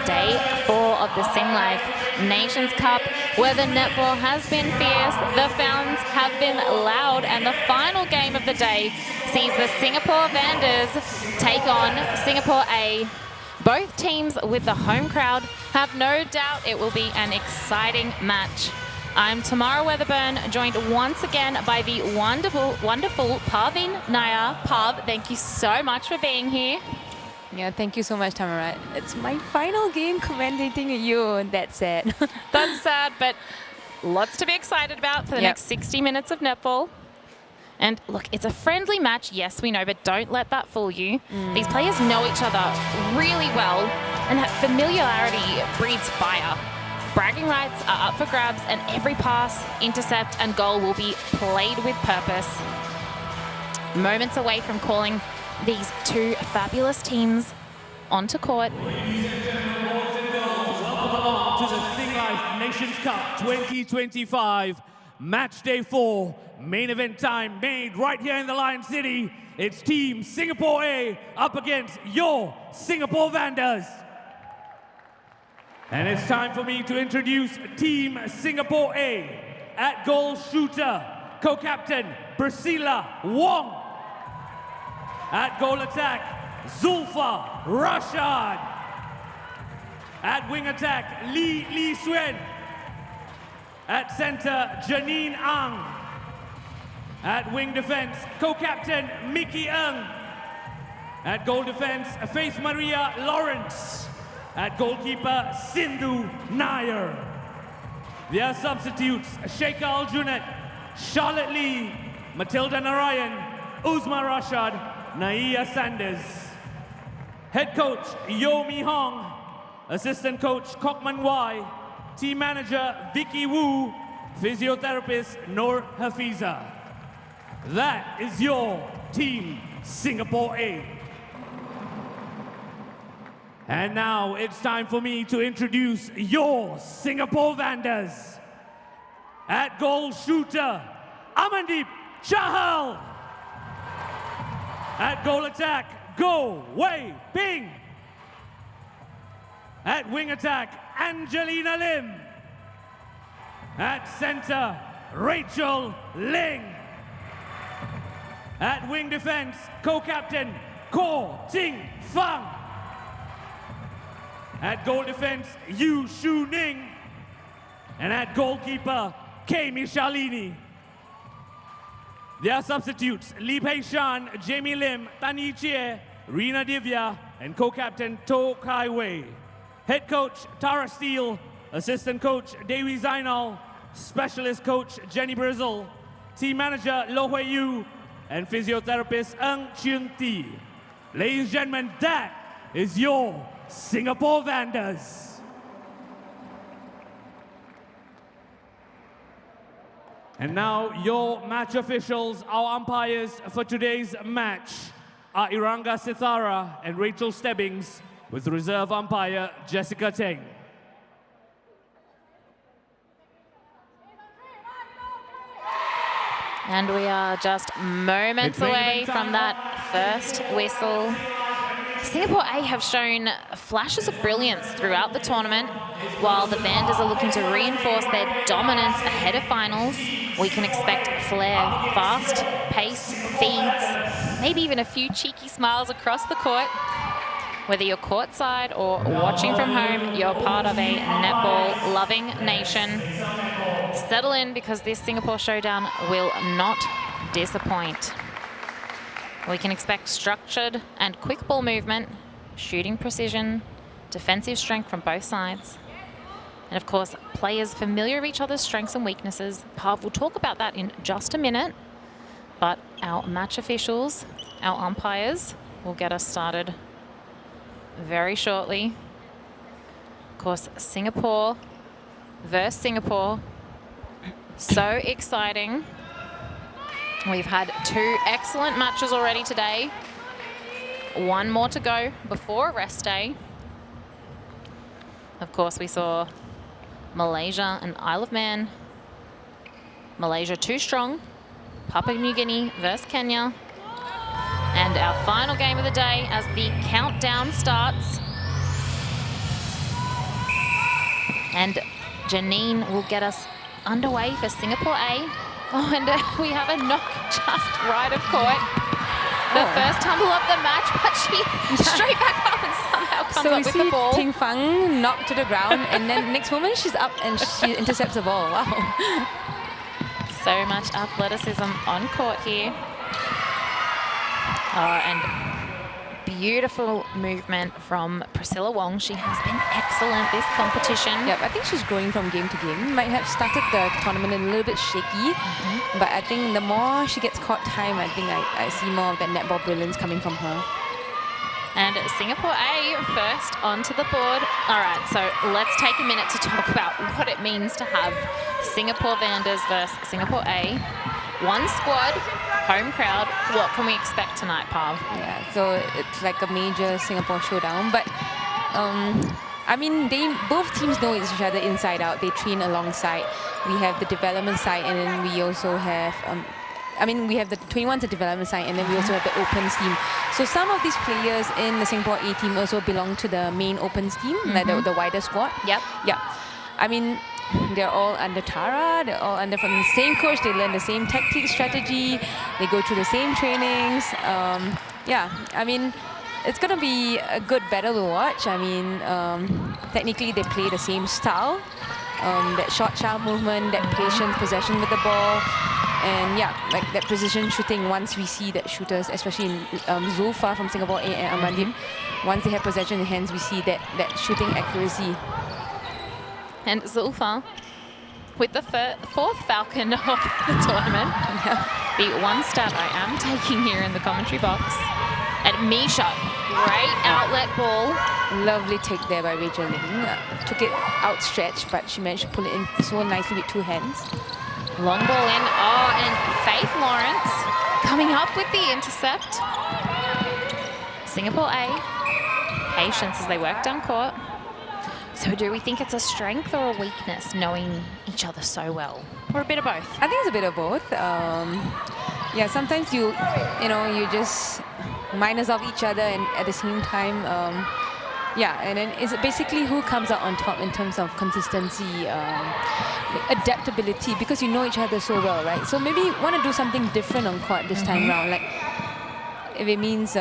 day 4 of the Singlife Nations Cup, where the netball has been fierce, the fans have been loud, and the final game of the day sees the Singapore Vanders take on Singapore A. Both teams with the home crowd have no doubt it will be an exciting match. I'm Tamara Weatherburn, joined once again by the wonderful Parveen Nair. Parv, thank you so much for being here. Yeah, thank you so much, Tamara. It's my final game commentating you. That's sad. That's sad, but lots to be excited about for the next 60 minutes of netball. And look, it's a friendly match, yes, we know, but don't let that fool you. These players know each other really well, and that familiarity breeds fire. Bragging rights are up for grabs, and every pass, intercept, and goal will be played with purpose. Moments away from calling these two fabulous teams onto court. Welcome along to the Singlife Nations Cup 2025, match day 4, main event time made right here in the Lion City. It's Team Singapore A up against your Singapore Vanders. And it's time for me to introduce Team Singapore A. At goal shooter, co-captain Priscilla Wong. At goal attack, Zulfa Rashad. At wing attack, Lee Suen. At center, Janine Ang. At wing defense, co-captain Mickey Ng. At goal defense, Faith Maria Lawrence. At goalkeeper, Sindhu Nair. Their substitutes, Sheikha Al-Junaid, Charlotte Lee, Matilda Narayan, Uzma Rashad, Naiya Sanders. Head coach, Yo Mi Hong. Assistant coach, Kokman Wai. Team manager, Vicky Wu. Physiotherapist, Noor Hafiza. That is your Team Singapore A. And now it's time for me to introduce your Singapore Vanders. At goal shooter, Amandeep Chahal. At goal attack, Go Wei Ping. At wing attack, Angelina Lim. At center, Rachel Ling. At wing defense, co-captain, Ko Ting Fang. At goal defense, Yu Shu Ning. And at goalkeeper, Kami Shalini. Their substitutes, Lee Pei Shan, Jamie Lim, Tan Yi Chie, Rina Divya, and co-captain To Kai Wei. Head coach, Tara Steele. Assistant coach, Dewi Zainal. Specialist coach, Jenny Brazil. Team manager, Lo Hui Yu. And physiotherapist, Ng Chun Ti. Ladies and gentlemen, that is your Singapore Vanders. And now your match officials, our umpires for today's match are Iranga Sithara and Rachel Stebbings, with reserve umpire Jessica Teng. And we are just moments away from that first whistle. Singapore A have shown flashes of brilliance throughout the tournament. While the Vanders are looking to reinforce their dominance ahead of finals, we can expect flair, fast pace, feeds, maybe even a few cheeky smiles across the court. Whether you're courtside or watching from home, you're part of a netball-loving nation. Settle in, because this Singapore showdown will not disappoint. We can expect structured and quick ball movement, shooting precision, defensive strength from both sides. And of course, players familiar with each other's strengths and weaknesses. Parv will talk about that in just a minute, but our match officials, our umpires, will get us started very shortly. Of course, Singapore versus Singapore. So exciting. We've had 2 excellent matches already today. 1 more to go before rest day. Of course, we saw Malaysia and Isle of Man. Malaysia too strong. Papua New Guinea versus Kenya. And our final game of the day as the countdown starts. And Janine will get us underway for Singapore A. Oh, and we have a knock just right of court. The first tumble of the match, but she straight back up and somehow comes up with the ball. So we see Ting Fang knocked to the ground, and then next moment she's up and she intercepts the ball. Wow. So much athleticism on court here. Oh, and beautiful movement from Priscilla Wong. She has been excellent this competition. Yep, I think she's growing from game to game. Might have started the tournament a little bit shaky, but I think the more she gets court time, I think I see more of that netball brilliance coming from her. And Singapore A first onto the board. All right, so let's take a minute to talk about what it means to have Singapore Vanders versus Singapore A. One squad, home crowd. What can we expect tonight, Pav? Yeah, so it's like a major Singapore showdown. But I mean, both teams know each other inside out. They train alongside. We have the development side, and then we also have. We have the 21's the development side, and then we also have the Opens team. So some of these players in the Singapore A team also belong to the main Opens team, like the wider squad. Yep. Yeah. I mean, they're all under Tara. They're all under from the same coach. They learn the same tactics, strategy. They go through the same trainings. Yeah. I mean, it's gonna be a good battle to watch. I mean, technically they play the same style. That short, sharp movement, that patient possession with the ball. And yeah, like that precision shooting, once we see that shooters, especially in Zulfa from Singapore A and Amandip, once they have possession in hands, we see that shooting accuracy. And Zulfa with the fourth Falcon of the tournament. The one stat I am taking here in the commentary box. And Misha, great outlet ball. Lovely take there by Rachel Ling. Took it outstretched, but she managed to pull it in so nicely with two hands. Long ball in. Oh, and Faith Lawrence coming up with the intercept. Singapore A. Patience as they work down court. So do we think it's a strength or a weakness, knowing each other so well? Or a bit of both? I think it's a bit of both. Yeah, sometimes you just minus off each other, and at the same time, yeah, and then it's basically who comes out on top in terms of consistency, adaptability, because you know each other so well, right? So maybe want to do something different on court this time round, like if it means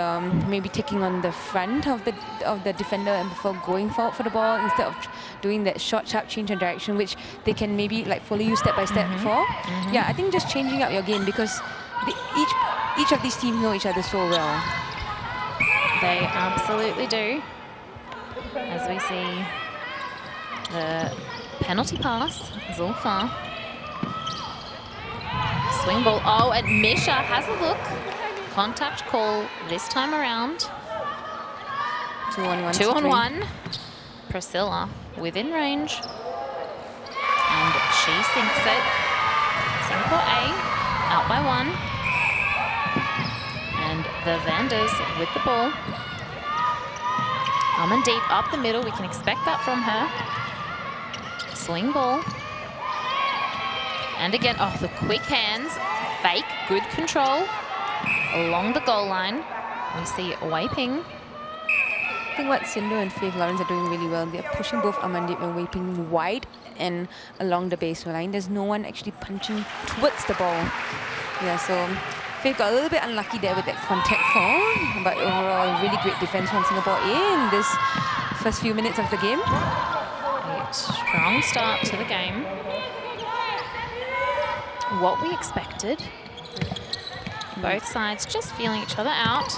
maybe taking on the front of the defender and before going forward for the ball, instead of doing that short, sharp change of direction, which they can maybe like follow you step by step before. Yeah, I think just changing up your game, because each of these teams know each other so well. They absolutely do. As we see the penalty pass, Zulfa. Swing ball. Oh, and Misha has a look. Contact call this time around. 2-on-1. 2-on-1. Priscilla within range. And she sinks it. Singapore A out by one. And the Vanders with the ball. Amandeep up the middle. We can expect that from her. Sling ball. And again, oh, the quick hands. Fake, good control. Along the goal line, we see Wei Ping. I think what Sindo and Faith Lawrence are doing really well, they're pushing both Amandip and Wei Ping wide and along the baseline. There's no one actually punching towards the ball. Yeah, so Faith got a little bit unlucky there with that contact fall, but overall, really great defense from Singapore A in this first few minutes of the game. A strong start to the game. What we expected. Both sides just feeling each other out.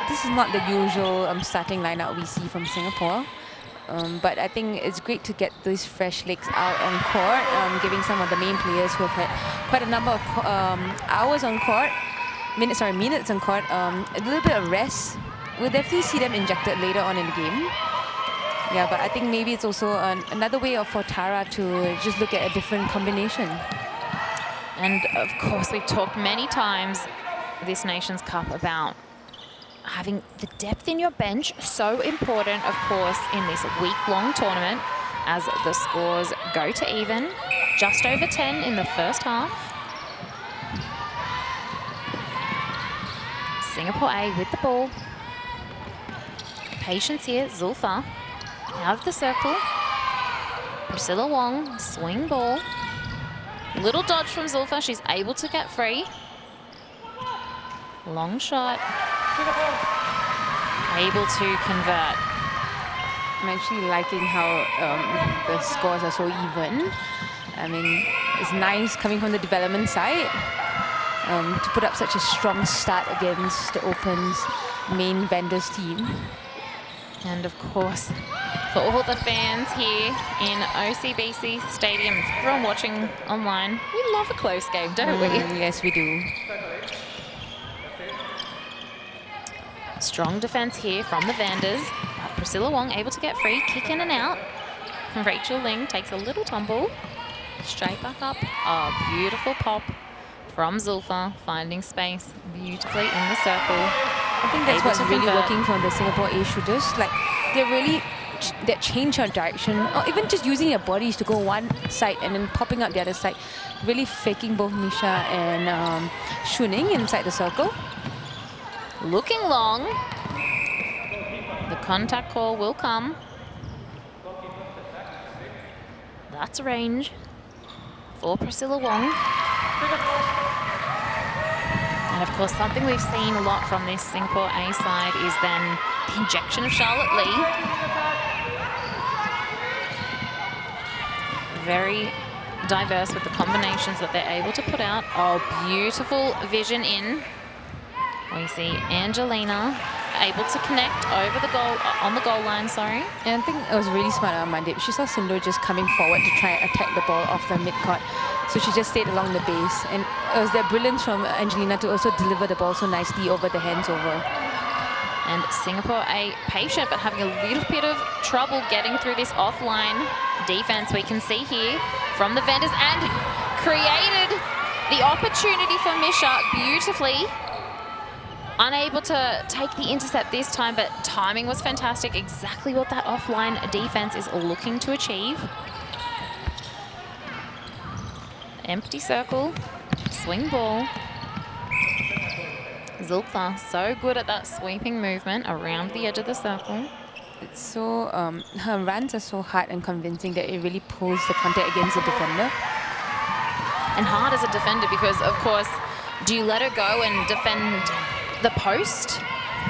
This is not the usual starting lineup we see from Singapore. But I think it's great to get these fresh legs out on court, giving some of the main players who have had quite a number of hours on court, minutes on court, a little bit of rest. We'll definitely see them injected later on in the game. Yeah, but I think maybe it's also another way for Tara to just look at a different combination. And of course, we've talked many times this Nations Cup about having the depth in your bench, so important, of course, in this week-long tournament as the scores go to even. Just over 10 in the first half. Singapore A with the ball. Patience here, Zulfa. Out of the circle. Priscilla Wong, swing ball. Little dodge from Zulfa. She's able to get free. Long shot. Able to convert. I'm actually liking how the scores are so even. I mean, it's nice coming from the development side to put up such a strong start against the Open's main vendors team. And of course, for all the fans here in OCBC Stadium, everyone watching online, we love a close game, don't we? Yes, we do. Strong defense here from the Vanders. But Priscilla Wong able to get free, kick in and out. And Rachel Ling takes a little tumble. Straight back up. Oh, beautiful pop from Zulfa, finding space beautifully in the circle. I think that's what's really working for the Singapore A shooters. Like, they really that change of direction, or even just using their bodies to go one side and then popping up the other side. Really faking both Nisha and Shuning inside the circle. Looking long. The contact call will come. That's range for Priscilla Wong. And of course, something we've seen a lot from this Singapore A side is then the injection of Charlotte Lee. Very diverse with the combinations that they're able to put out. Oh, beautiful vision in. We see Angelina able to connect over the goal, on the goal line, sorry. And I think it was really smart on Monday. She saw Sindo just coming forward to try and attack the ball off the midcourt. So she just stayed along the base. And it was that brilliance from Angelina to also deliver the ball so nicely over the hands over. And Singapore A patient, but having a little bit of trouble getting through this offline defense we can see here from the Vendors, and created the opportunity for Misha beautifully. Unable to take the intercept this time, but timing was fantastic. Exactly what that offline defense is looking to achieve. Empty circle, swing ball. Zulfa, so good at that sweeping movement around the edge of the circle. It's so, her runs are so hard and convincing that it really pulls the contact against the defender. And hard as a defender because, of course, do you let her go and defend the post,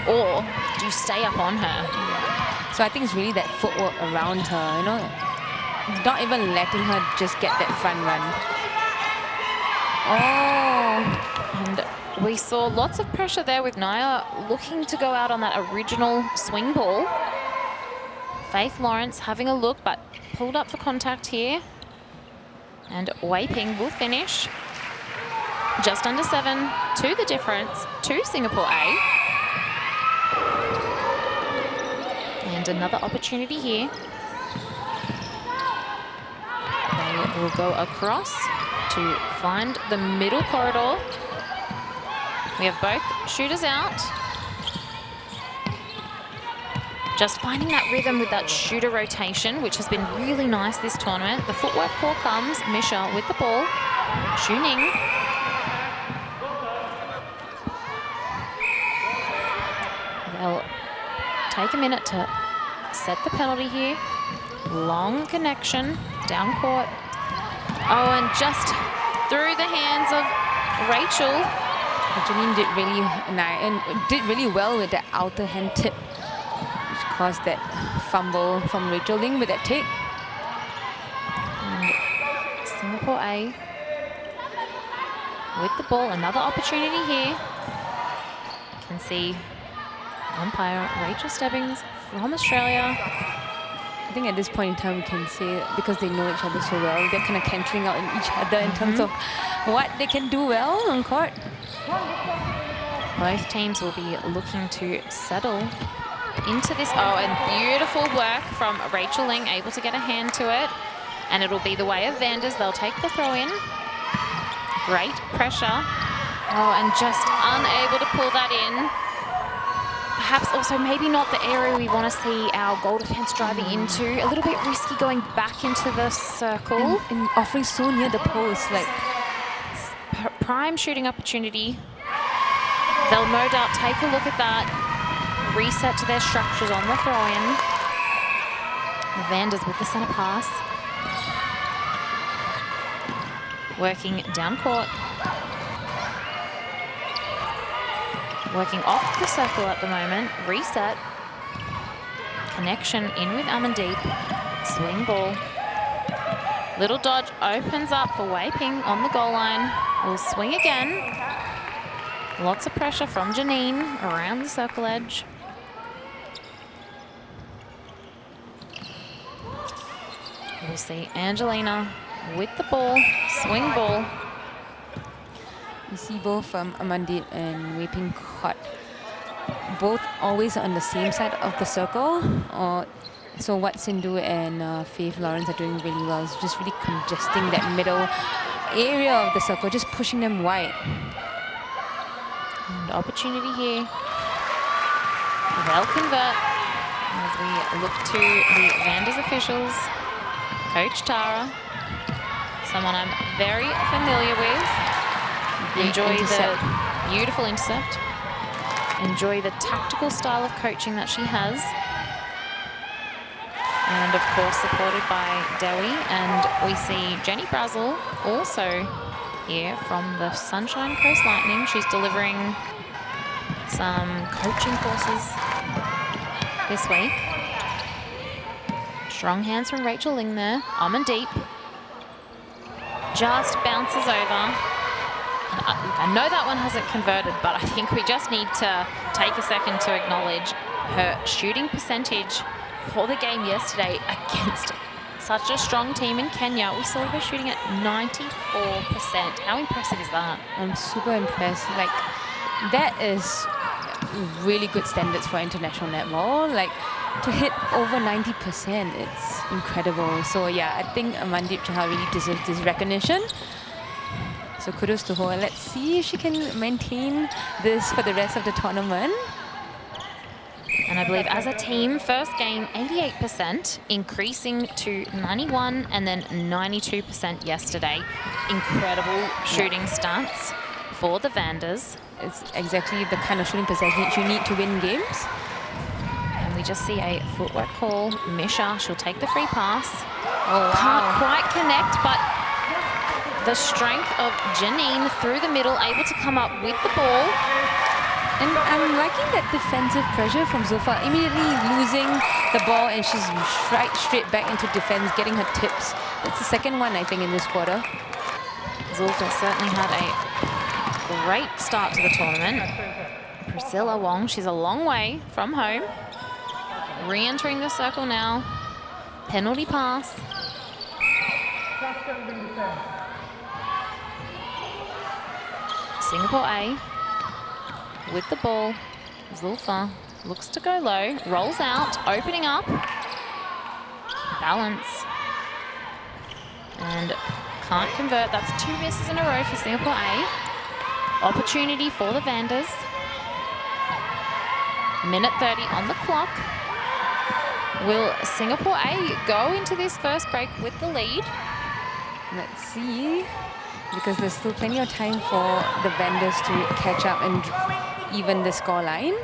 or do you stay up on her? So I think it's really that footwork around her, you know, not even letting her just get that front run. Oh, and we saw lots of pressure there with Naya looking to go out on that original swing ball. Faith Lawrence having a look, but pulled up for contact here. And Wei Ping will finish. Just under 7 to the difference to Singapore A. And another opportunity here. They will go across to find the middle corridor. We have both shooters out. Just finding that rhythm with that shooter rotation, which has been really nice this tournament. The footwork call comes. Misha with the ball. Shuning. They'll take a minute to set the penalty here. Long connection, down court. Oh, and just through the hands of Rachel. Janine did really well with that outer hand tip, which caused that fumble from Rachel Ling with that take. And Singapore A with the ball. Another opportunity here. You can see umpire Rachel Stebbings from Australia. I think at this point in time we can say, because they know each other so well, they're kind of cancelling out in each other in terms of what they can do well on court. Both teams will be looking to settle into this. Oh, and beautiful work from Rachel Ling, able to get a hand to it. And it'll be the way of Vanders. They'll take the throw in. Great pressure. Oh, and just unable to pull that in. Perhaps also maybe not the area we want to see our goal defense driving into. A little bit risky going back into the circle. And offering so near the post, like prime shooting opportunity. They'll no doubt take a look at that, reset to their structures on the throw-in. The Vanders with the centre pass. Working down court. Working off the circle at the moment. Reset. Connection in with Amandeep. Swing ball. Little dodge opens up for Wei Ping on the goal line. Will swing again. Lots of pressure from Janine around the circle edge. We'll see Angelina with the ball, swing ball. You see both Amandeep and Wei Ping caught both always on the same side of the circle. So what Sindhu and Faith Lawrence are doing really well is just really congesting that middle area of the circle, just pushing them wide. And opportunity here. They'll convert as we look to the Vanders officials. Coach Tara, someone I'm very familiar with. Enjoy the beautiful intercept. Enjoy the tactical style of coaching that she has. And of course supported by Dewi. And we see Jenny Brazel also here from the Sunshine Coast Lightning. She's delivering some coaching courses this week. Strong hands from Rachel Ling there. Amandeep just bounces over. I know that one hasn't converted, but I think we just need to take a second to acknowledge her shooting percentage for the game yesterday against such a strong team in Kenya. We saw her shooting at 94%. How impressive is that? I'm super impressed. Like, that is really good standards for international netball. Like, to hit over 90%, it's incredible. So yeah, I think Amandeep Chahal really deserves this recognition. So kudos to her. Let's see if she can maintain this for the rest of the tournament. And I believe as a team, first game 88%, increasing to 91 and then 92% yesterday. Incredible shooting stats for the Vanders. It's exactly the kind of shooting percentage you need to win games. And we just see a footwork call. Misha, she'll take the free pass. Oh, wow. Can't quite connect, but the strength of Janine through the middle, able to come up with the ball. And I'm liking that defensive pressure from Zulfa, immediately losing the ball, and she's right straight back into defense, getting her tips. That's the second one, I think, in this quarter. Zulfa certainly had a great start to the tournament. Priscilla Wong, she's a long way from home. Re-entering the circle now. Penalty pass. Singapore A with the ball. Zulfa looks to go low, rolls out, opening up. Balance. And can't convert. That's 2 misses in a row for Singapore A. Opportunity for the Vanders. Minute 30 on the clock. Will Singapore A go into this first break with the lead? Let's see, because there's still plenty of time for the Vanders to catch up and even the score line.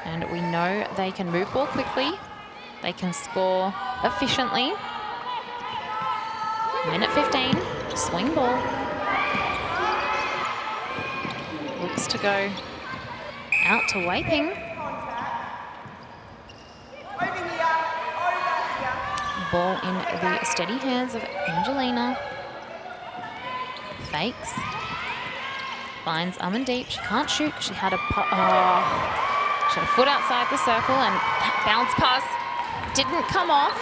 And we know they can move ball quickly. They can score efficiently. Minute 15, swing ball. Looks to go out to Wei Ping. Ball in the steady hands of Angelina. Fakes. Finds Amandeep. She can't shoot. She had a foot outside the circle, and that bounce pass didn't come off.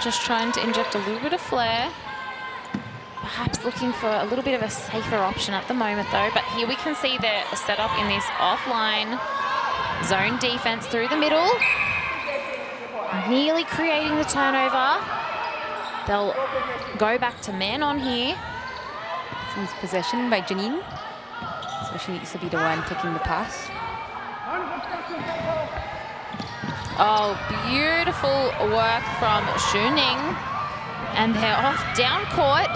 Just trying to inject a little bit of flair. Perhaps looking for a little bit of a safer option at the moment, though. But here we can see the setup in this offline zone defense through the middle. Nearly creating the turnover. They'll go back to man on here. Seems possession by Janine. So she needs to be the one taking the pass. Oh, beautiful work from Shu Ning. And they're off down court.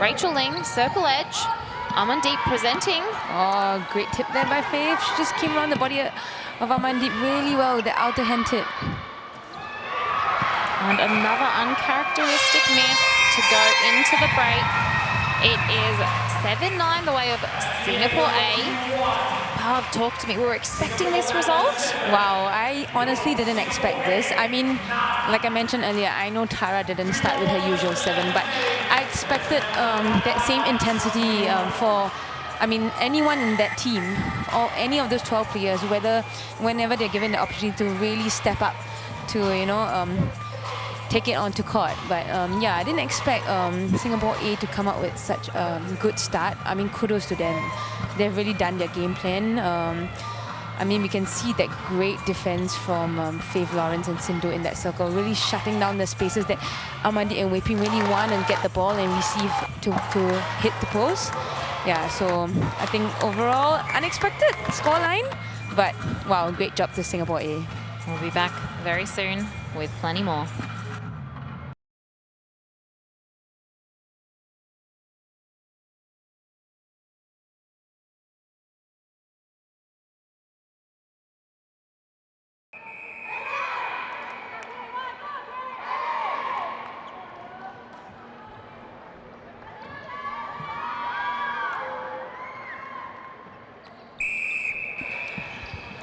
Rachel Ling, circle edge. Amandeep presenting. Oh, great tip there by Faith. She just came around the body of Amandeep really well with the outer hand tip. And another uncharacteristic miss to go into the break. It is 7-9 the way of Singapore A. Pav, talk to me. We were expecting this result. Wow, I honestly didn't expect this. I mean, like I mentioned earlier, I know Tara didn't start with her usual 7, but I expected that same intensity for, I mean, anyone in that team, or any of those 12 players, whenever they're given the opportunity to really step up to, you know, take it onto court. But yeah, I didn't expect Singapore A to come up with such a good start. I mean, kudos to them. They've really done their game plan. I mean, we can see that great defense from Faith Lawrence and Sindhu in that circle, really shutting down the spaces that Amandi and Wei Ping really want and get the ball and receive to hit the post. Yeah, so I think overall, unexpected scoreline, but wow, great job to Singapore A. We'll be back very soon with plenty more.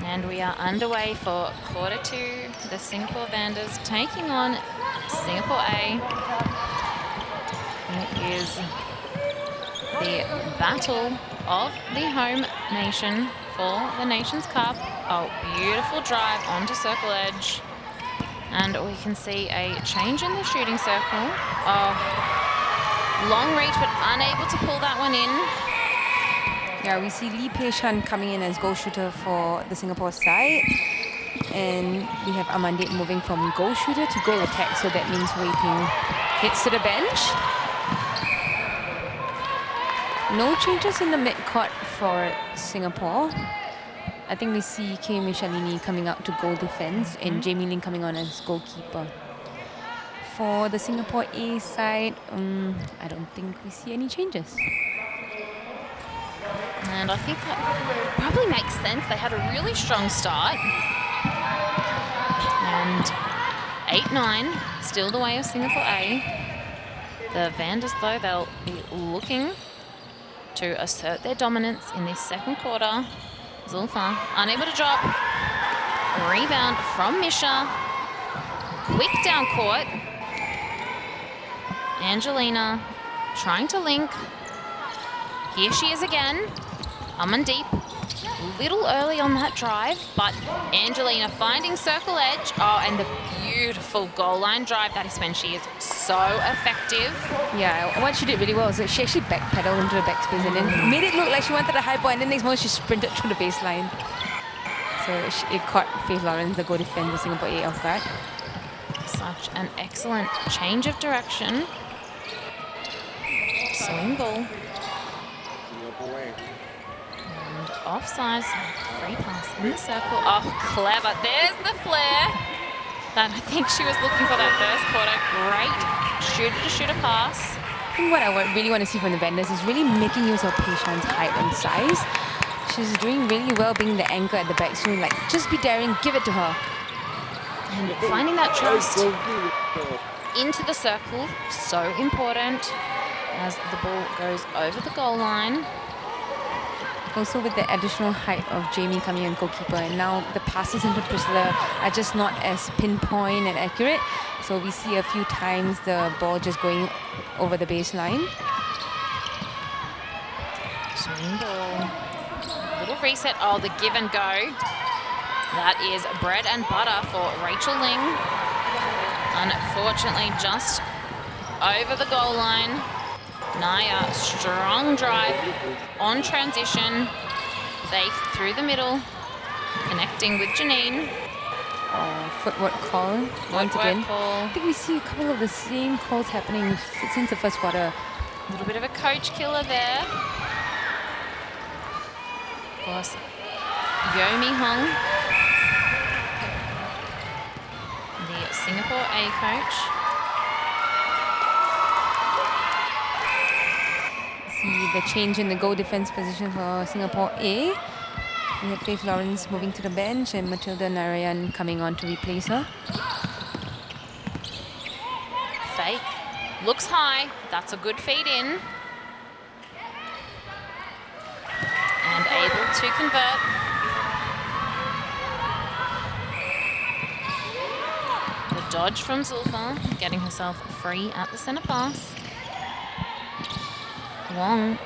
And we are underway for quarter 2. The Singapore Vanders taking on Singapore A. It is the battle of the home nation for the Nations Cup. Oh, beautiful drive onto circle edge. And we can see a change in the shooting circle. Oh, long reach, but unable to pull that one in. Yeah, we see Lee Pei-shan coming in as goal shooter for the Singapore side. And we have Amandit moving from goal shooter to goal attack. So that means Wei Ping hits to the bench. No changes in the mid-court for Singapore. I think we see Kay Michelini coming out to goal defense and Jamie Lin coming on as goalkeeper. For the Singapore A side, I don't think we see any changes. And I think that probably makes sense. They had a really strong start. And 8-9, still the way of Singapore A. The Vanders, though, they'll be looking to assert their dominance in this second quarter. Zulfa, unable to drop. Rebound from Misha. Quick down court. Angelina trying to link. Here she is again. Amandeep, little early on that drive, but Angelina finding circle edge. Oh, and the beautiful goal line drive. That is when she is so effective. Yeah, what she did really well is that she actually backpedaled into the backspace and then made it look like she wanted a high ball, and then next moment she sprinted through the baseline. So it caught Faith Lawrence, the goal defender, Singapore A, off guard. Such an excellent change of direction. Swing ball. And offside, free pass in the circle. Oh, clever. There's the flare. That I think she was looking for that first quarter. Great shooter-to-shooter pass. I think what I really want to see from the Vanders is really making use of Pei-shan's height and size. She's doing really well being the anchor at the back swing. Like, just be daring, give it to her. And finding that trust into the circle, so important as the ball goes over the goal line. Also with the additional height of Jamie coming in goalkeeper, and now the passes into Priscilla are just not as pinpoint and accurate. So we see a few times the ball just going over the baseline. Swing ball. Little reset. Oh, the give and go. That is bread and butter for Rachel Ling. Unfortunately, just over the goal line. Naya, strong drive on transition. Faith through the middle, connecting with Janine. Footwork call once again. Call. I think we see a couple of the same calls happening since the first quarter. A little bit of a coach killer there. Of course, Yomi Hong, the Singapore A coach. See the change in the goal defense position for Singapore A. We have Faith Lawrence moving to the bench and Matilda Narayan coming on to replace her. Looks high. That's a good feed in. And able to convert. The dodge from Zulfa, getting herself free at the center pass. Wong,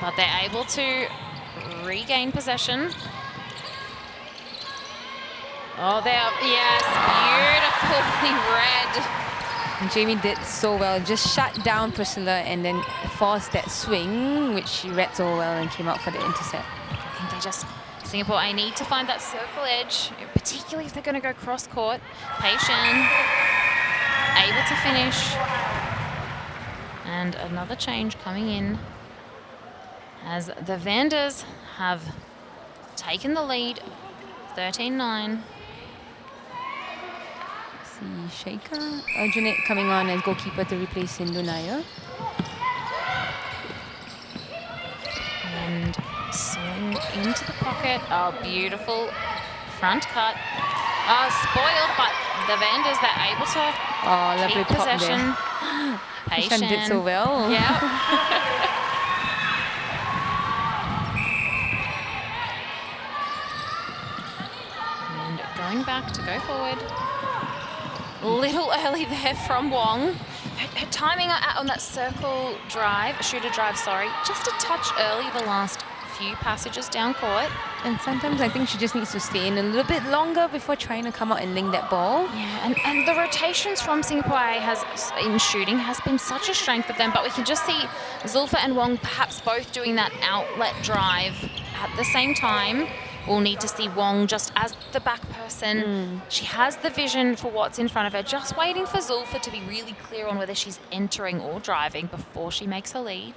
but they're able to regain possession. Oh, yes, beautifully read. And Jamie did so well, just shut down Priscilla and then forced that swing, which she read so well and came out for the intercept. I think Singapore, I need to find that circle edge, particularly if they're going to go cross court. Patient, able to finish. And another change coming in as the Vanders have taken the lead, 13-9. See Sheikha Junaid coming on as goalkeeper to replace Sindhu Nair. And swing into the pocket. Oh, beautiful front cut. Oh, spoiled, but the Vanders, they're able to lovely keep pop possession. there. Patient did so well. Yeah. And going back to go forward. Little early there from Wong. Her timing on that circle drive, shooter drive, sorry, just a touch early the last few passages down court. And sometimes I think she just needs to stay in a little bit longer before trying to come out and link that ball. Yeah, and the rotations from Singapore in shooting has been such a strength of them, but we can just see Zulfa and Wong perhaps both doing that outlet drive at the same time. We'll need to see Wong just as the back person. She has the vision for what's in front of her, just waiting for Zulfa to be really clear on whether she's entering or driving before she makes her lead.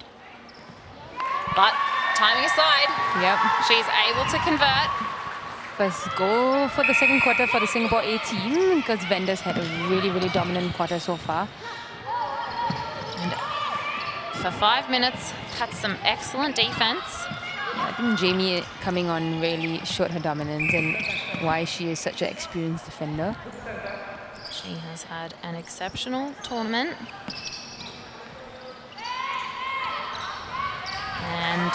But timing aside, she's able to convert. First goal for the second quarter for the Singapore A team, because Vanders had a really, really dominant quarter so far. And for 5 minutes, had some excellent defense. I think Jamie coming on really showed her dominance and why she is such an experienced defender. She has had an exceptional tournament. And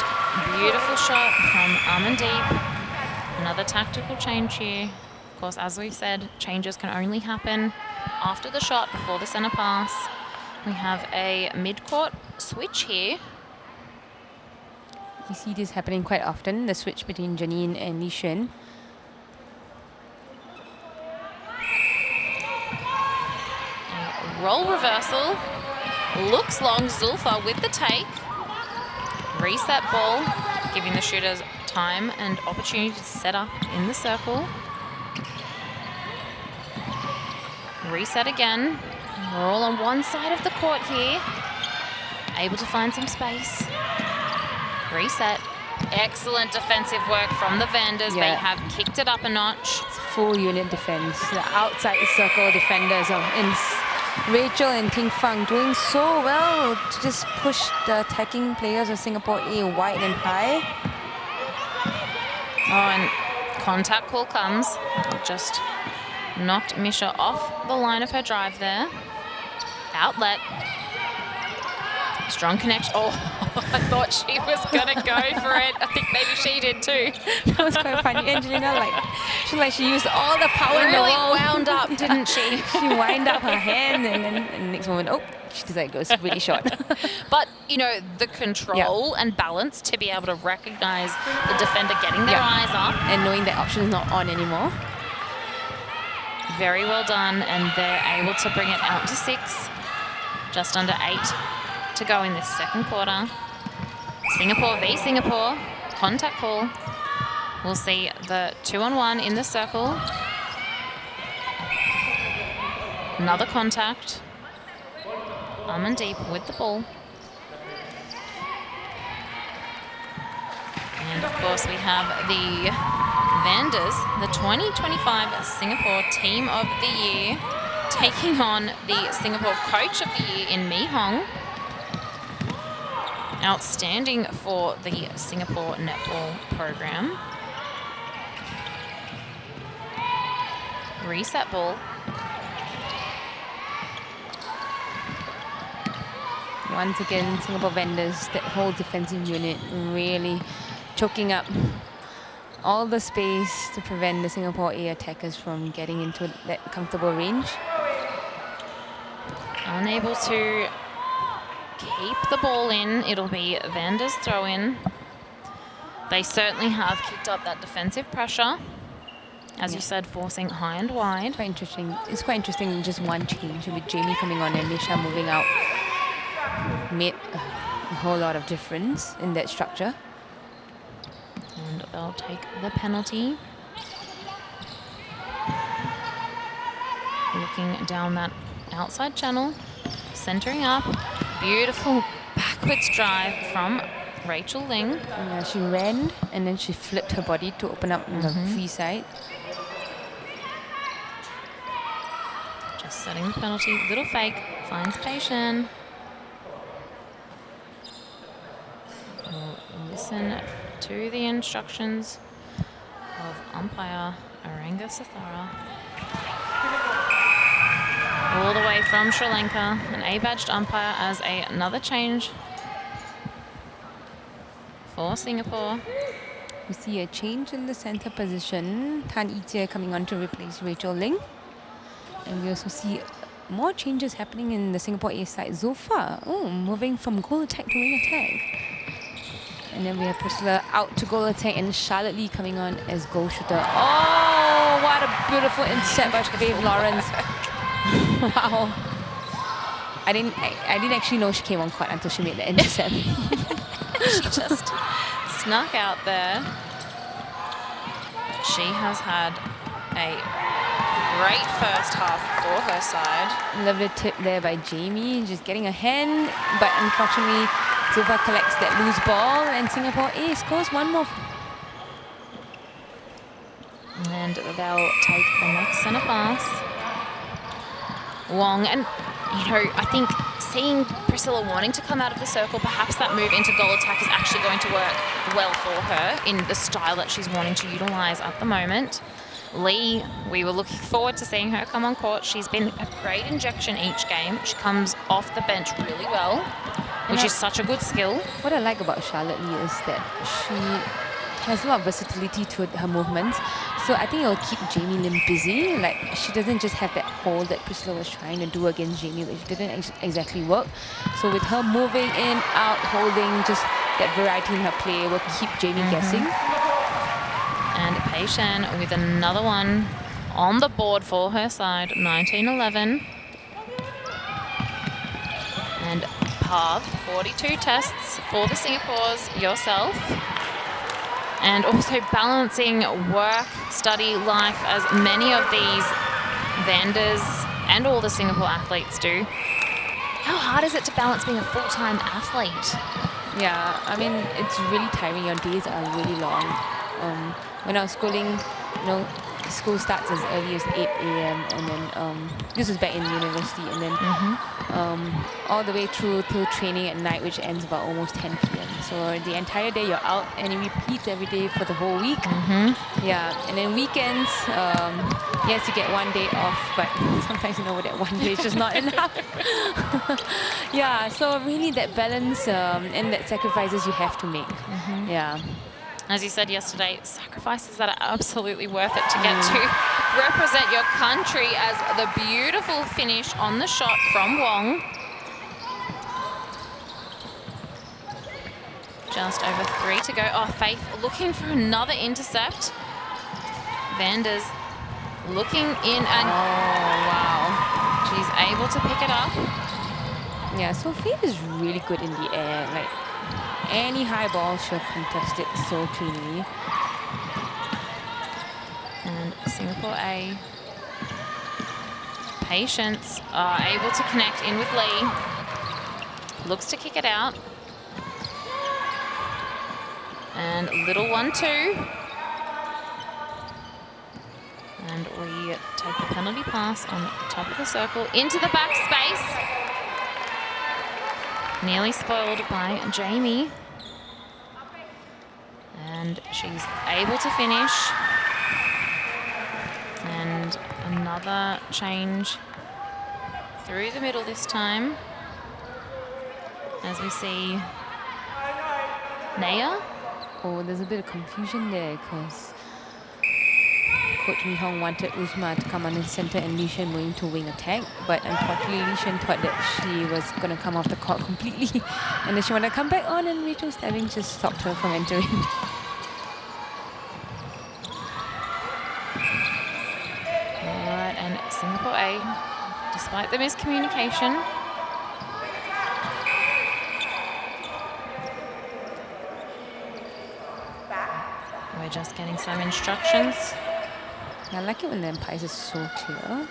beautiful shot from Amandeep. Another tactical change here. Of course, as we've said, changes can only happen after the shot, before the center pass. We have a mid-court switch here. You see this happening quite often, the switch between Janine and Li Xuan. Roll reversal. Looks long, Zulfa with the take. Reset ball, giving the shooters time and opportunity to set up in the circle. Reset again. We're all on one side of the court here. Able to find some space. Reset. Excellent defensive work from the Vanders. They have kicked it up a notch. It's full unit defense. The outside circle defenders of Rachel and Ting Fang doing so well to just push the attacking players of Singapore A wide and high. Oh, and contact call comes. Just knocked Misha off the line of her drive there. Outlet. Strong connection. Oh, I thought she was going to go for it. I think maybe she did too. That was quite funny. Angelina, she used all the power in the world. Really wound up, didn't she? She wound up her hand and then the next moment, she decided it was really short. But, you know, the control and balance to be able to recognize the defender getting their eyes up. And knowing that option is not on anymore. Very well done, and they're able to bring it out to 6. Just under 8 to go in this second quarter. Singapore v Singapore, contact call. We'll see the 2-on-1 in the circle. Another contact. Amandeep with the ball. And of course we have the Vanders, the 2025 Singapore Team of the Year, taking on the Singapore Coach of the Year in Mi Hong. Outstanding for the Singapore netball program. Reset ball. once again, Singapore vendors, that whole defensive unit, really choking up all the space to prevent the Singapore A attackers from getting into that comfortable range. Unable to keep the ball in. It'll be Vander's throw in. They certainly have kicked up that defensive pressure. As you said, forcing high and wide. Quite interesting. It's quite interesting, just one change with Jamie coming on and Misha moving out made a whole lot of difference in that structure. And they'll take the penalty. Looking down that outside channel, centering up. Beautiful backwards drive from Rachel Ling. Yeah, she ran and then she flipped her body to open up the free side. Just setting the penalty. Little fake. Finds Patient. We'll listen to the instructions of umpire Aranga Sathara. All the way from Sri Lanka, an A-badged umpire as another change for Singapore. We see a change in the center position. Tan Yi-Jie coming on to replace Rachel Ling. And we also see more changes happening in the Singapore A side. Zulfa, moving from goal attack to wing attack. And then we have Priscilla out to goal attack and Charlotte Lee coming on as goal shooter. Oh, what a beautiful intercept by Faith Lawrence. Wow. I didn't actually know she came on court until she made the intercept. She just snuck out there. She has had a great first half for her side. Lovely tip there by Jamie, just getting a hand, but unfortunately Zulfa collects that loose ball and Singapore A scores one more. And they'll take the next centre pass. Wong, and you know, I think seeing Priscilla wanting to come out of the circle, perhaps that move into goal attack is actually going to work well for her in the style that she's wanting to utilise at the moment. Lee, we were looking forward to seeing her come on court. She's been a great injection each game. She comes off the bench really well, which is such a good skill. What I like about Charlotte Lee is that she has a lot of versatility to her movements. So I think it'll keep Jamie Lim busy. Like, she doesn't just have that hold that Priscilla was trying to do against Jamie, which didn't exactly work. So with her moving in, out, holding, just that variety in her play will keep Jamie guessing. And Patient with another one on the board for her side, 19-11. And Pav, 42 tests for the Singapores, yourself. And also balancing work, study, life, as many of these vendors and all the Singapore athletes do. How hard is it to balance being a full-time athlete? Yeah, I mean, it's really tiring. Your days are really long. When I was schooling, you know, school starts as early as 8 a.m. and then this was back in university, and then all the way through till training at night, which ends about almost 10 p.m. So the entire day you're out, and it repeats every day for the whole week. Yeah, and then weekends, yes, you get one day off, but sometimes you know that one day is just not enough. Yeah, so really that balance and that sacrifices you have to make. Yeah. As you said yesterday, sacrifices that are absolutely worth it to get to represent your country, as the beautiful finish on the shot from Wong. Just over 3 to go. Oh, Faith looking for another intercept. Vanders looking in, and oh, wow. She's able to pick it up. Yeah, so Faith is really good in the air. Like, any high ball, she'll contest it so cleanly. And Singapore A, Patience are able to connect in with Lee. Looks to kick it out. And little 1-2. And we take the penalty pass on the top of the circle into the back space. Nearly spoiled by Jamie. And she's able to finish. And another change through the middle this time. as we see Naya. Oh, there's a bit of confusion there because Coach Mi Hong wanted Uzma to come on in center and Li Shen going to wing attack, but unfortunately Li Shen thought that she was going to come off the court completely and then she wanted to come back on and Rachel Staving just stopped her from entering. Alright, and Singapore A, despite the miscommunication, we're just getting some instructions. I like it when the umpires is so clear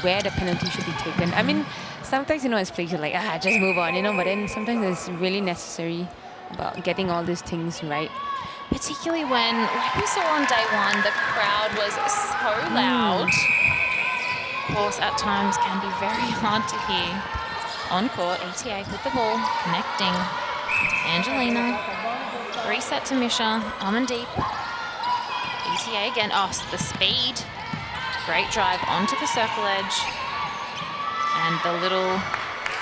where the penalty should be taken. I mean, sometimes, as players, you're like, just move on, but then sometimes it's really necessary about getting all these things right. Particularly when, like we saw on day one, the crowd was so loud. Of course, at times can be very hard to hear. On court, ETA with the ball, connecting. Angelina. Reset to Misha. Amandeep. ETA again. Oh, the speed. Great drive onto the circle edge. And the little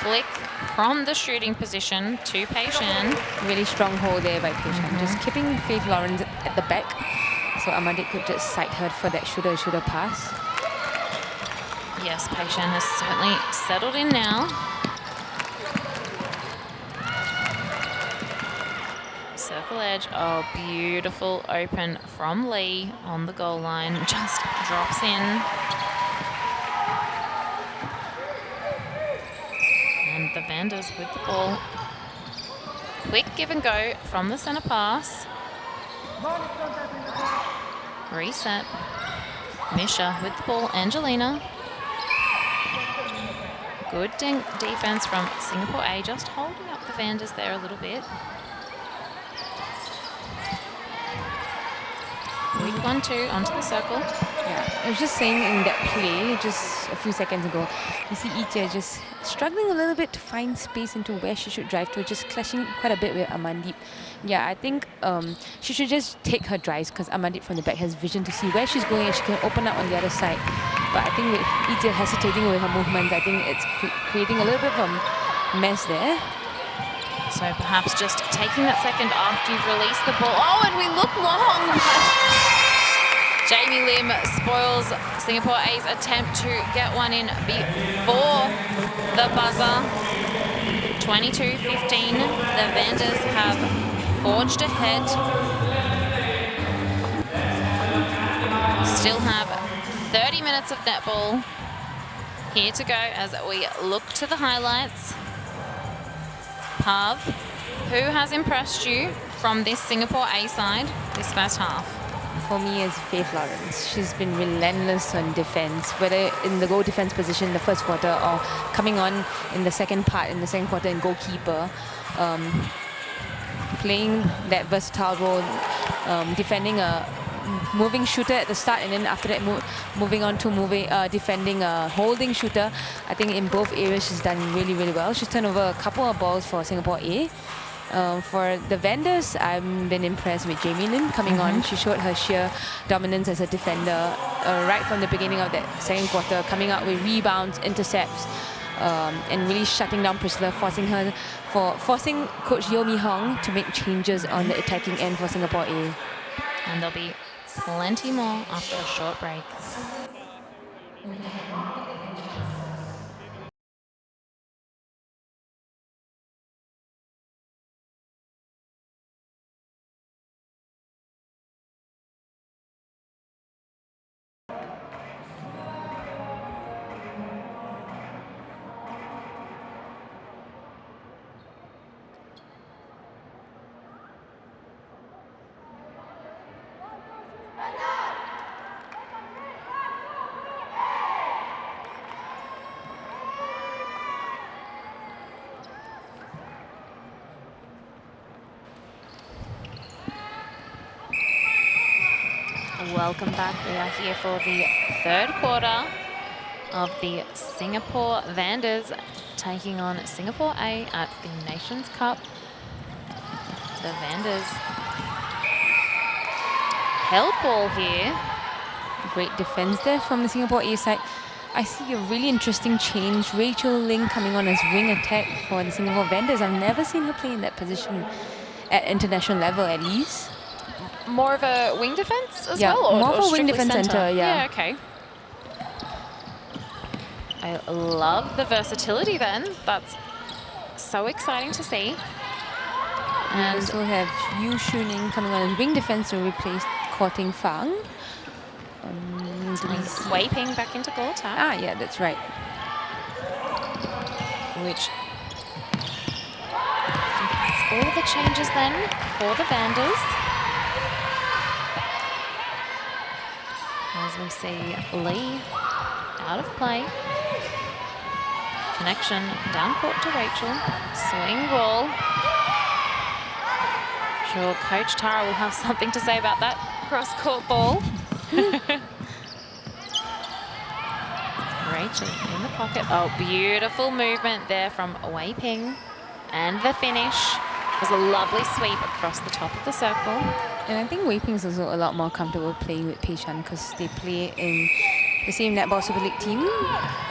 flick from the shooting position to Pei Shan. Really strong hold there by Pei Shan. Just keeping Faith Lawrence at the back. So Amandeep could just sight her for that shooter pass. Yes, Pei Shan has certainly settled in now. Circle edge. Oh, beautiful open from Lee on the goal line. Just drops in. And the Vanders with the ball. Quick give and go from the centre pass. Reset. Misha with the ball. Angelina. Good defense from Singapore A, just holding up the Vanders there a little bit. Weak 1-2 onto the circle. Yeah, I was just saying in that play just a few seconds ago, you see Ijia just struggling a little bit to find space into where she should drive to, just clashing quite a bit with Amandeep. Yeah, I think she should just take her drives because Amandeep from the back has vision to see where she's going and she can open up on the other side. But I think with Ijia hesitating with her movements, I think it's creating a little bit of a mess there. So perhaps just taking that second after you've released the ball. Oh, and we look long. Jamie Lim spoils Singapore A's attempt to get one in before the buzzer. 22-15. The Vanders have forged ahead. Still have 30 minutes of netball here to go as we look to the highlights. Pav, who has impressed you from this Singapore A side this first half? For me, is Faith Lawrence. She's been relentless on defense, whether in the goal defense position in the first quarter or coming on in the second part in the second quarter in goalkeeper. Playing that versatile role, defending a moving shooter at the start and then after that moving on to defending a holding shooter. I think in both areas she's done really, really well. She's turned over a couple of balls for Singapore A. For the Vanders, I've been impressed with Jamie Lim coming on. She showed her sheer dominance as a defender right from the beginning of that second quarter, coming out with rebounds, intercepts, and really shutting down Priscilla, forcing Coach Yeo Mi Hong to make changes on the attacking end for Singapore A. And there'll be plenty more after a short break. Welcome back. We are here for the third quarter of the Singapore Vanders taking on Singapore A at the Nations Cup. The Vanders held ball here. Great defense there from the Singapore A side. I see a really interesting change. Rachel Ling coming on as wing attack for the Singapore Vendors. I've never seen her play in that position at international level, at least. More of a wing defense as Yeah, well? more of a wing strictly defense center, yeah. Yeah, okay. I love the versatility then. That's so exciting to see. We And also have Yu Shuning coming on as wing defense to replace Ko Ting Fang. Do we see? Wei Ping back into goal attack. Ah, yeah, that's right. Which that's all the changes then for the Vanders. As we see Lee out of play. Connection down court to Rachel. Swing ball. Sure, Coach Tara will have something to say about that cross-court ball. Rachel in the pocket. Oh, beautiful movement there from Wei Ping. And the finish was a lovely sweep across the top of the circle. And I think Wei Ping is also a lot more comfortable playing with Pei Shan because they play in the same Netball Super League team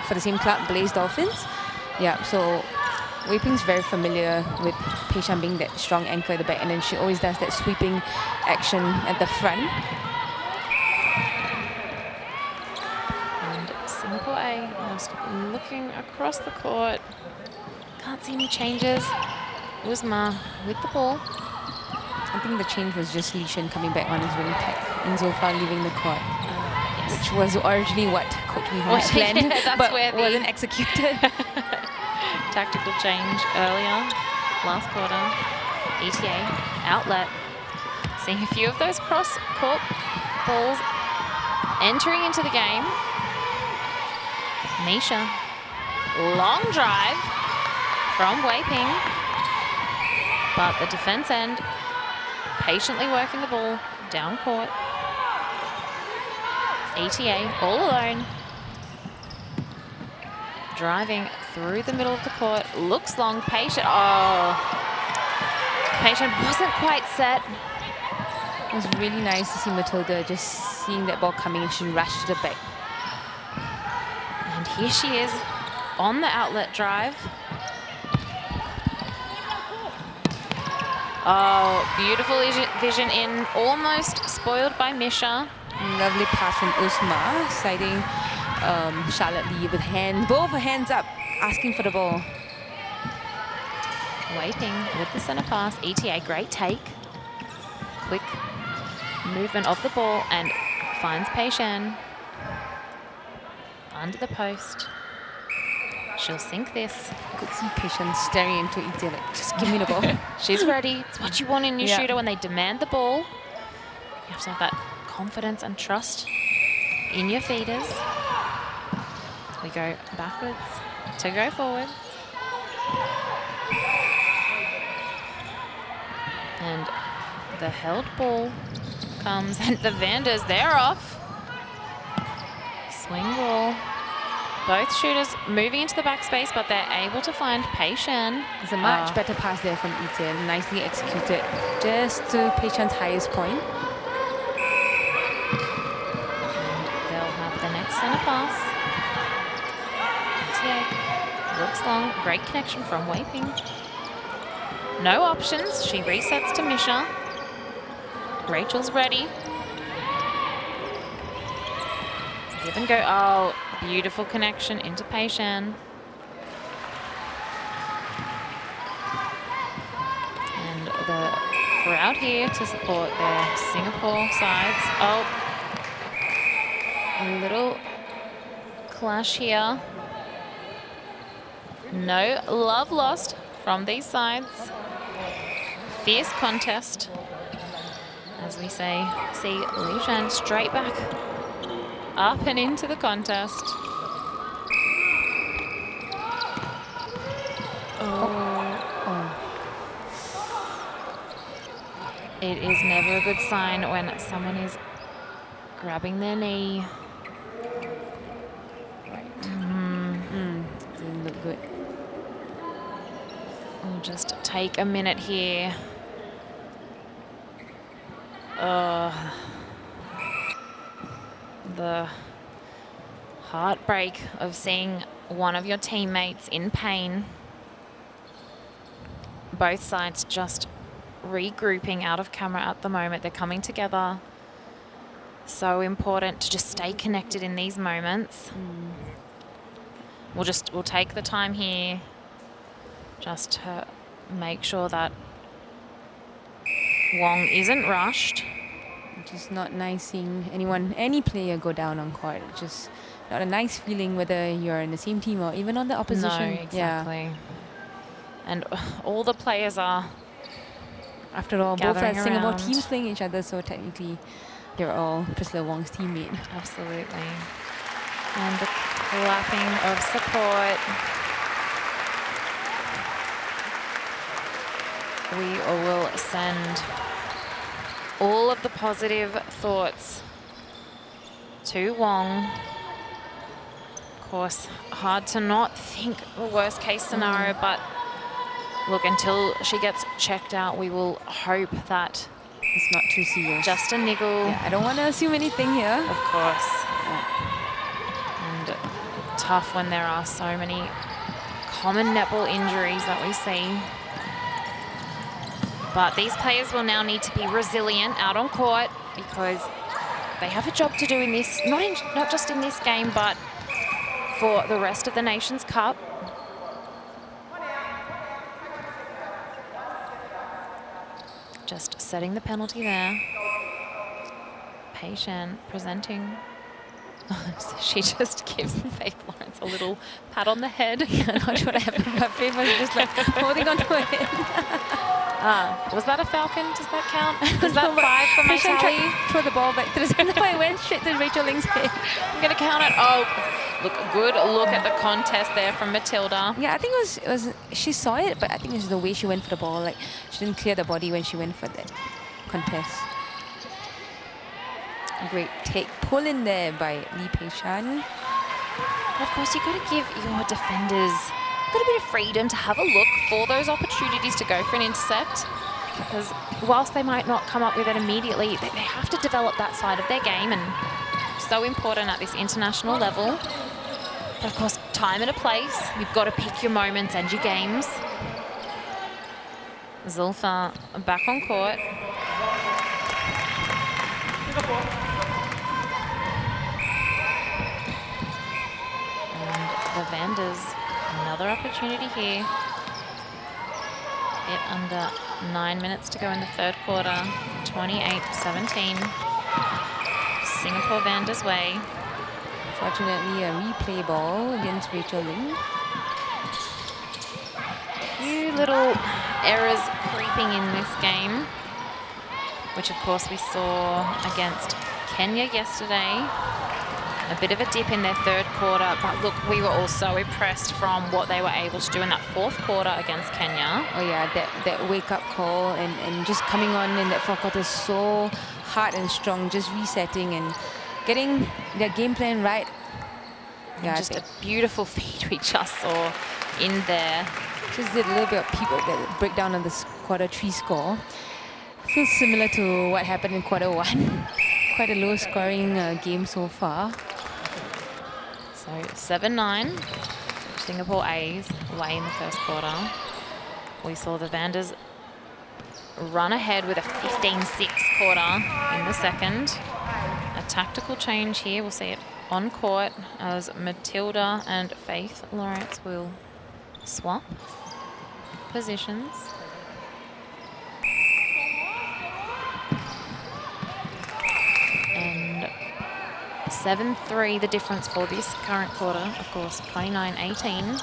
for the same club, Blaze Dolphins. Yeah, so Wei Ping's very familiar with Pei Shan being that strong anchor at the back, and then she always does that sweeping action at the front. And Singapore A just looking across the court. Can't see any changes. Uzma with the ball. I think the change was just Li Shen coming back on his wing attack and Zulfa leaving the court, which was originally what Coach Mi Hong had planned, Yeah, that's but where the wasn't executed. tactical change earlier, last quarter. ETA, outlet. Seeing a few of those cross-court balls entering into the game. Misha, long drive from Wei Ping, but the defense end patiently working the ball down court. ETA all alone. Driving through the middle of the court. Looks long, patient. Oh, patient wasn't quite set. It was really nice to see Matilda just seeing that ball coming and she rushed to the back. And here she is on the outlet drive. Oh, beautiful vision in, almost spoiled by Misha. Lovely pass from Usma, siding Charlotte Lee with both her hands up, asking for the ball. Wei Ping with the center pass. ETA, great take. Quick movement of the ball and finds Pei Shan under the post. She'll sink this. You could see Pei Shan staring into ETA like, just give me the ball. She's ready. It's what you want in your Yeah. shooter when they demand the ball. You have to have that confidence and trust in your feeders. We go backwards to go forwards. And the held ball comes, and the Vanders, they're off. Swing ball. Both shooters moving into the backspace, but they're able to find Pei Shan. It's a much better pass there from ETA, nicely executed, just to Pei Shan's highest point. They'll have the next center pass. ETA looks long. Great connection from Wei Ping. No options. She resets to Misha. Rachel's ready. Give and go. Oh, beautiful connection into Pei Shan. And the crowd here to support their Singapore sides. Oh, a little clash here. No love lost from these sides. Fierce contest. As we say, see Li Shan straight back up and into the contest. It is never a good sign when someone is grabbing their knee. Didn't look good. We'll just take a minute here. The Heartbreak of seeing one of your teammates in pain. Both sides just regrouping out of camera at the moment. They're coming together. So important to just stay connected in these moments. We'll take the time here just to make sure that Wong isn't rushed. Just not nice seeing any player go down on court. Just not a nice feeling whether you're in the same team or even on the opposition. No, exactly. Yeah. And all the players are, after all, both are Singapore around. teams playing each other, so technically they're all Priscilla Wong's teammate. Absolutely. And the clapping of support. We will send all of the positive thoughts to Wong. Of course, hard to not think the worst case scenario, but look, until she gets checked out, we will hope that it's not too serious. Just a niggle. Yeah, I don't want to assume anything here. Of course. And tough when there are so many common netball injuries that we see. But these players will now need to be resilient out on court because they have a job to do in this, not just in this game, but for the rest of the Nations Cup. Just setting the penalty there. Patient, presenting. So she just gives Faith Lawrence a little pat on the head. I'm not sure what happened. Her face was just like holding on to her head. Was that a falcon? Does that count? Is that 5 for my tally? Throw the ball back to the center. I went straight to Rachel Ling's head. I'm going to count it. Oh, look, good look at the contest there from Matilda. Yeah, I think it was she saw it, but I think it's the way she went for the ball. Like, she didn't clear the body when she went for that contest. Great pull in there by Lee Pei-Shan. Of course, you've got to give your defenders a little bit of freedom to have a look for those opportunities to go for an intercept. Because whilst they might not come up with it immediately, they have to develop that side of their game, and so important at this international level. But of course, time and a place. You've got to pick your moments and your games. Zulfa back on court. The Vanders, another opportunity here. Bit under 9 minutes to go in the third quarter. 28-17. Singapore Vanders way. Fortunately, a replay ball against Rachel Ling. Few little errors creeping in this game, which of course we saw against Kenya yesterday. A bit of a dip in their third quarter, but look, we were also impressed from what they were able to do in that fourth quarter against Kenya. Oh yeah, that wake-up call and just coming on in that fourth quarter so hard and strong, just resetting and getting their game plan right. Yeah, just a beautiful feed we just saw in there. Just did a little bit of breakdown on the quarter 3 score. Feels similar to what happened in quarter 1. Quite a low-scoring game so far. So 7-9, Singapore A's way in the first quarter. We saw the Vanders run ahead with a 15-6 quarter in the second. A tactical change here, we'll see it on court as Matilda and Faith Lawrence will swap positions. 7-3 the difference for this current quarter, of course, 29-18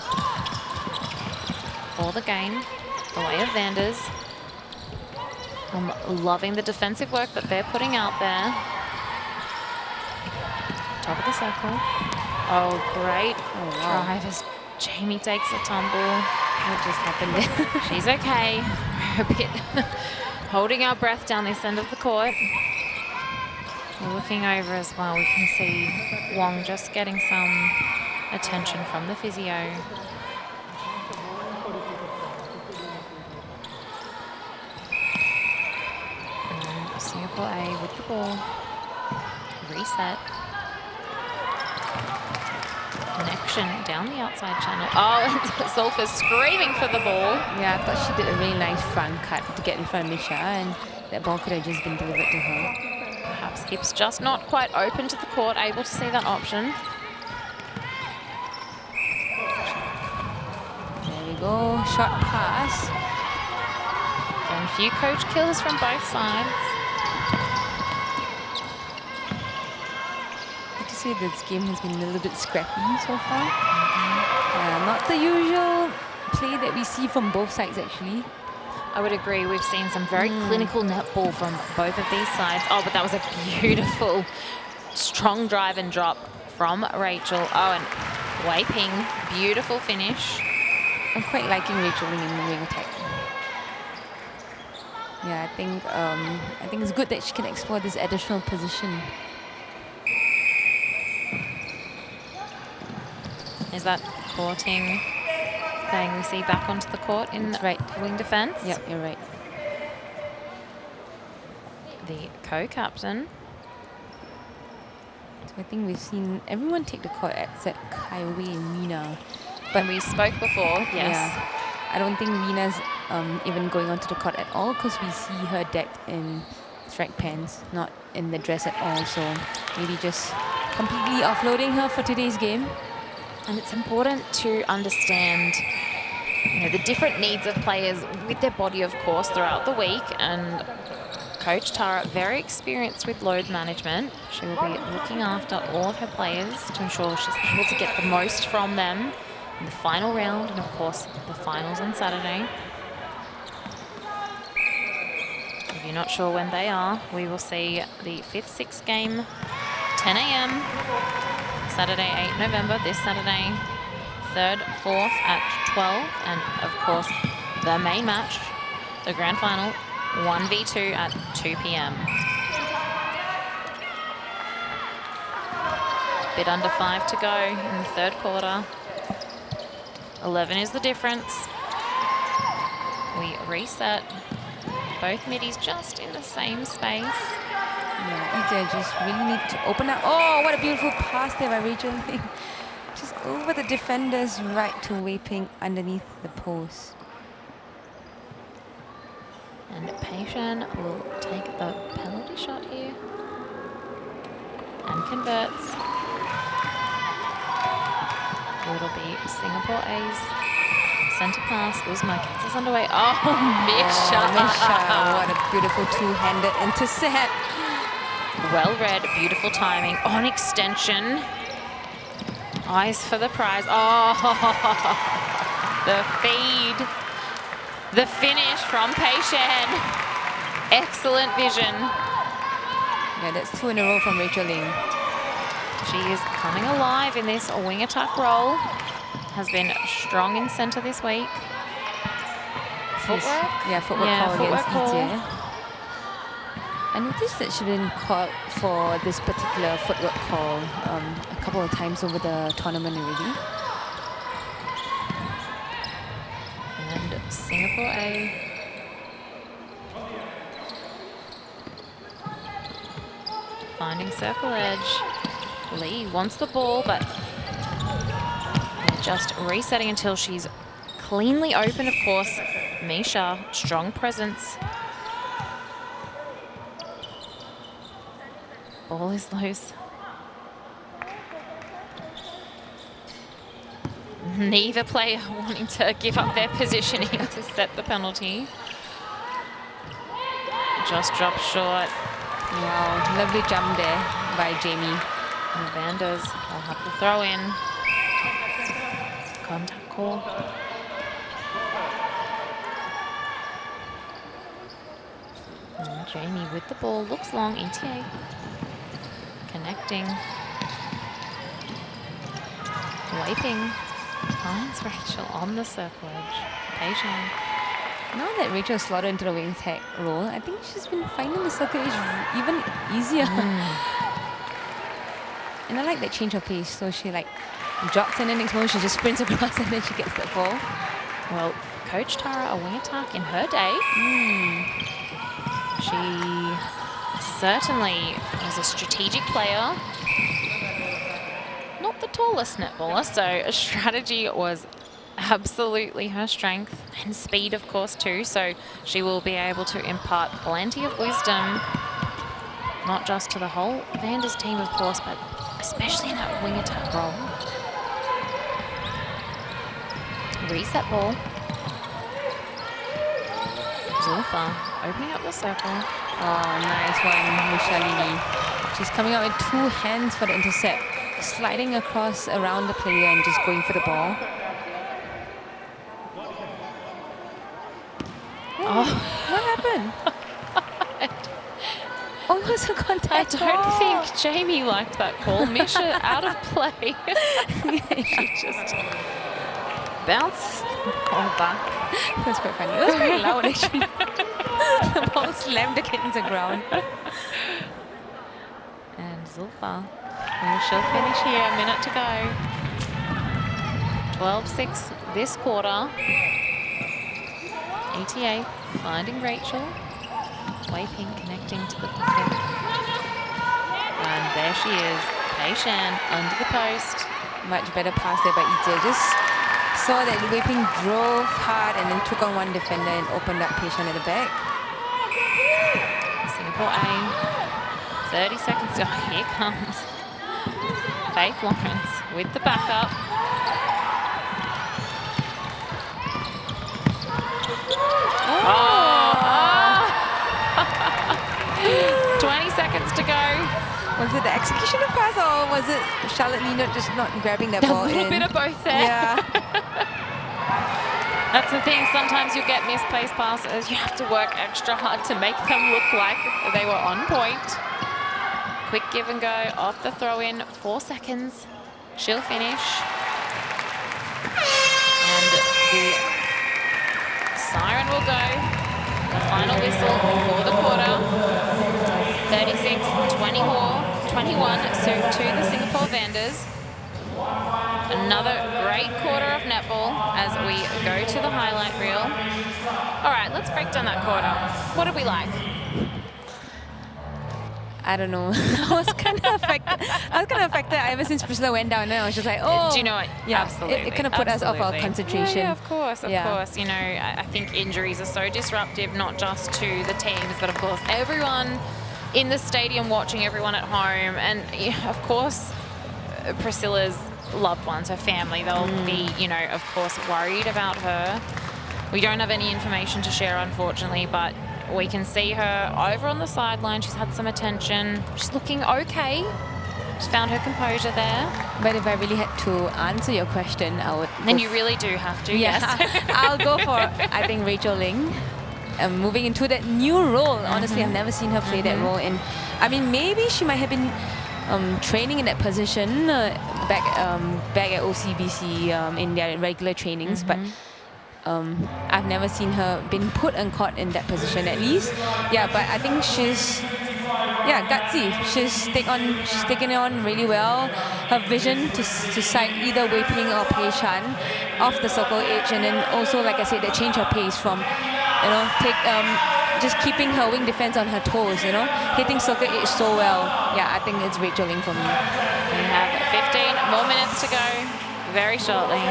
for the game, the way of Vanders. I'm loving the defensive work that they're putting out there. Top of the circle. Oh, great drive as Jamie takes a tumble. What just happened there? She's okay. We're a bit holding our breath down this end of the court. We're looking over as well. We can see Wong just getting some attention from the physio. And Singapore A with the ball. Reset. connection down the outside channel. Oh, and Sulphur screaming for the ball. Yeah, I thought she did a really nice front cut to get in front of Misha, and that ball could have just been delivered to her. Perhaps hips just not quite open to the court, able to see that option. There we go, short pass. And a few coach killers from both sides. Good to see this game has been a little bit scrappy so far. Not the usual play that we see from both sides, actually. I would agree. We've seen some very clinical netball from both of these sides. Oh, but that was a beautiful, strong drive and drop from Rachel. Oh, and Wei Ping, beautiful finish. I'm quite liking Rachel in the wing attack. Yeah, I think it's good that she can explore this additional position. Is that courting thing we see back onto the court in wing defence? Yep, you're right. The co-captain. So I think we've seen everyone take the court except Kai Wei and Rina. But we spoke before, yes. Yeah, I don't think Rina's even going onto the court at all because we see her decked in track pants, not in the dress at all. So maybe just completely offloading her for today's game. And it's important to understand, you know, the different needs of players with their body, of course, throughout the week. And Coach Tara, very experienced with load management. She will be looking after all of her players to ensure she's able to get the most from them in the final round and, of course, the finals on Saturday. If you're not sure when they are, we will see the 5th-6th game, 10 a.m. Saturday, 8 November, this Saturday, 3rd, 4th at 12, and of course the main match, the grand final, 1v2 at 2 p.m. Bit under 5 to go in the 3rd quarter. 11 is the difference. We reset. Both middies just in the same space. Yeah, Ija just really need to open up. Oh, what a beautiful pass there by Rachel Ling. Just over the defenders, right to Wei Ping underneath the post. And Pei-Shan will take the penalty shot here and converts. It'll be Singapore A's centre pass. Uzma gets us underway. Oh, Misha. What a beautiful two-handed intercept. Well read, beautiful timing on extension. Eyes for the prize. Oh, the feed. The finish from Pei-Shan. Excellent vision. Yeah, that's 2 in a row from Rachel Ling. She is coming alive in this wing attack role. Has been strong in centre this week. Footwork? Yeah, footwork call against call. Ija. I noticed that she's been called for this particular footwork call a couple of times over the tournament already. And Singapore A. Finding circle edge. Lee wants the ball, but they're just resetting until she's cleanly open, of course. Misha, strong presence. Ball is loose. Neither player wanting to give up their positioning to set the penalty. Just dropped short. Wow, lovely jump there by Jamie. And the Vanders will have to throw in. Contact call. And Jamie with the ball, looks long, ETA. Connecting. Wei Ping finds Rachel on the circle edge. Pei-Shan. Now that Rachel slotted into the wing attack role, I think she's been finding the circle edge even easier. And I like that change of pace. So she like drops and then next moment she just sprints across and then she gets that ball. Well, Coach Tara, a wing attack in her day. She certainly is a strategic player. Not the tallest netballer, so strategy was absolutely her strength, and speed, of course, too. So she will be able to impart plenty of wisdom, not just to the whole Vanders team, of course, but especially in that wing attack role. Reset ball. Zulfa opening up the circle. Oh, nice one, Michelle. She's coming out with 2 hands for the intercept, sliding across around the player and just going for the ball. Oh, what happened? Oh, it was a contact I don't ball. think Jamie liked that call. Misha out of play. She just bounced the ball back. That's quite funny. It was very loud, actually. The ball slammed against the ground. And Zulfa, she'll finish here, a minute to go. 12-6 this quarter. ETA finding Rachel. Wei-Ping connecting to the pocket. And there she is, Pei-Shan under the post. Much better pass there by ETA. Just saw that Wei-Ping drove hard and then took on one defender and opened up Pei-Shan at the back. Singapore A. 30 seconds to go. Here comes Faith Lawrence with the backup. Oh. 20 seconds to go. Was it the execution of pass or was it Charlotte Lena just not grabbing that ball A little in? bit of both there. Yeah. That's the thing. Sometimes you get misplaced passes. You have to work extra hard to make them look like they were on point. Quick give and go off the throw in. 4 seconds. She'll finish. And the siren will go. The final whistle for the quarter. 36-21 so to the Singapore Vanders. Another great quarter of netball as we go to the highlight reel. All right, let's break down that quarter. What did we like? I don't know. I was kind of affected ever since Priscilla went down there. I was just like, oh. Do you know what? Yeah, Absolutely. It kind of put us off our Absolutely. concentration. Yeah, of course, of Yeah. course. You know, I think injuries are so disruptive, not just to the teams, but of course everyone in the stadium watching, everyone at home, and yeah, of course Priscilla's loved ones, her family. They'll be, you know, of course worried about her. We don't have any information to share, unfortunately, but we can see her over on the sideline. She's had some attention. She's looking okay. She's found her composure there. But if I really had to answer your question, I would. And you really do have to, Yeah, yes. I'll go for, I think, Rachel Ling. Moving into that new role. Honestly, I've never seen her play that role. And I mean, maybe she might have been training in that position back at OCBC in their regular trainings, but I've never seen her been put and caught in that position at least. Yeah, but I think she's gutsy. She's taken it on really well. Her vision to sight either Wei-Ping or Pei-Shan off the circle edge, and then also, like I said, that change her pace from, you know, just keeping her wing defense on her toes, you know, hitting circle edge so well. Yeah, I think it's Rachel Ling for me. We have 15 more minutes to go very shortly.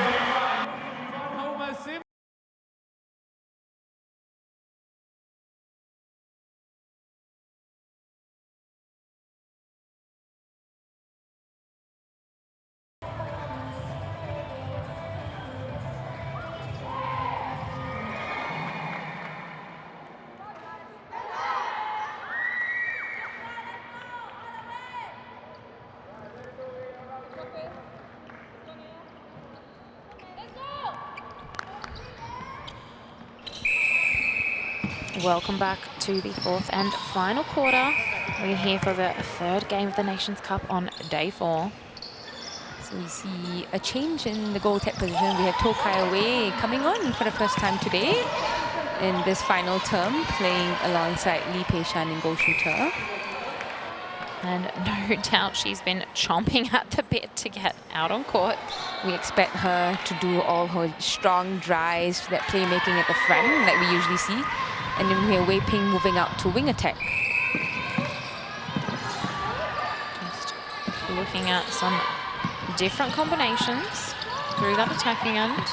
Welcome back to the fourth and final quarter. We're here for the third game of the Nations Cup on day 4. So we see a change in the goal tech position. We have Tote Wei coming on for the first time today in this final term, playing alongside Lee Pei-Shan in goal shooter. And no doubt she's been chomping at the bit to get out on court. We expect her to do all her strong drives, that playmaking at the front like we usually see. And then we have Wei-Ping moving out to wing attack. Just looking at some different combinations through that attacking end.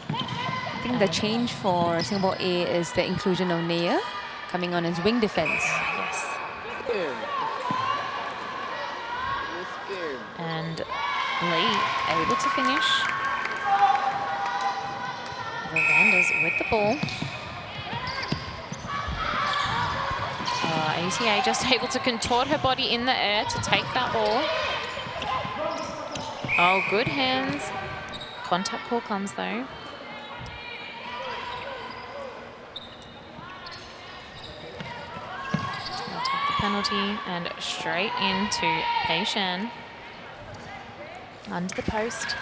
I think the change for Singapore A is the inclusion of Naya coming on as wing defense. Yes. And Lee able to finish. The Vanders with the ball. ATA just able to contort her body in the air to take that ball. Oh, good hands. Contact call comes though. They'll take the penalty and straight into Pei Shan. Under the post.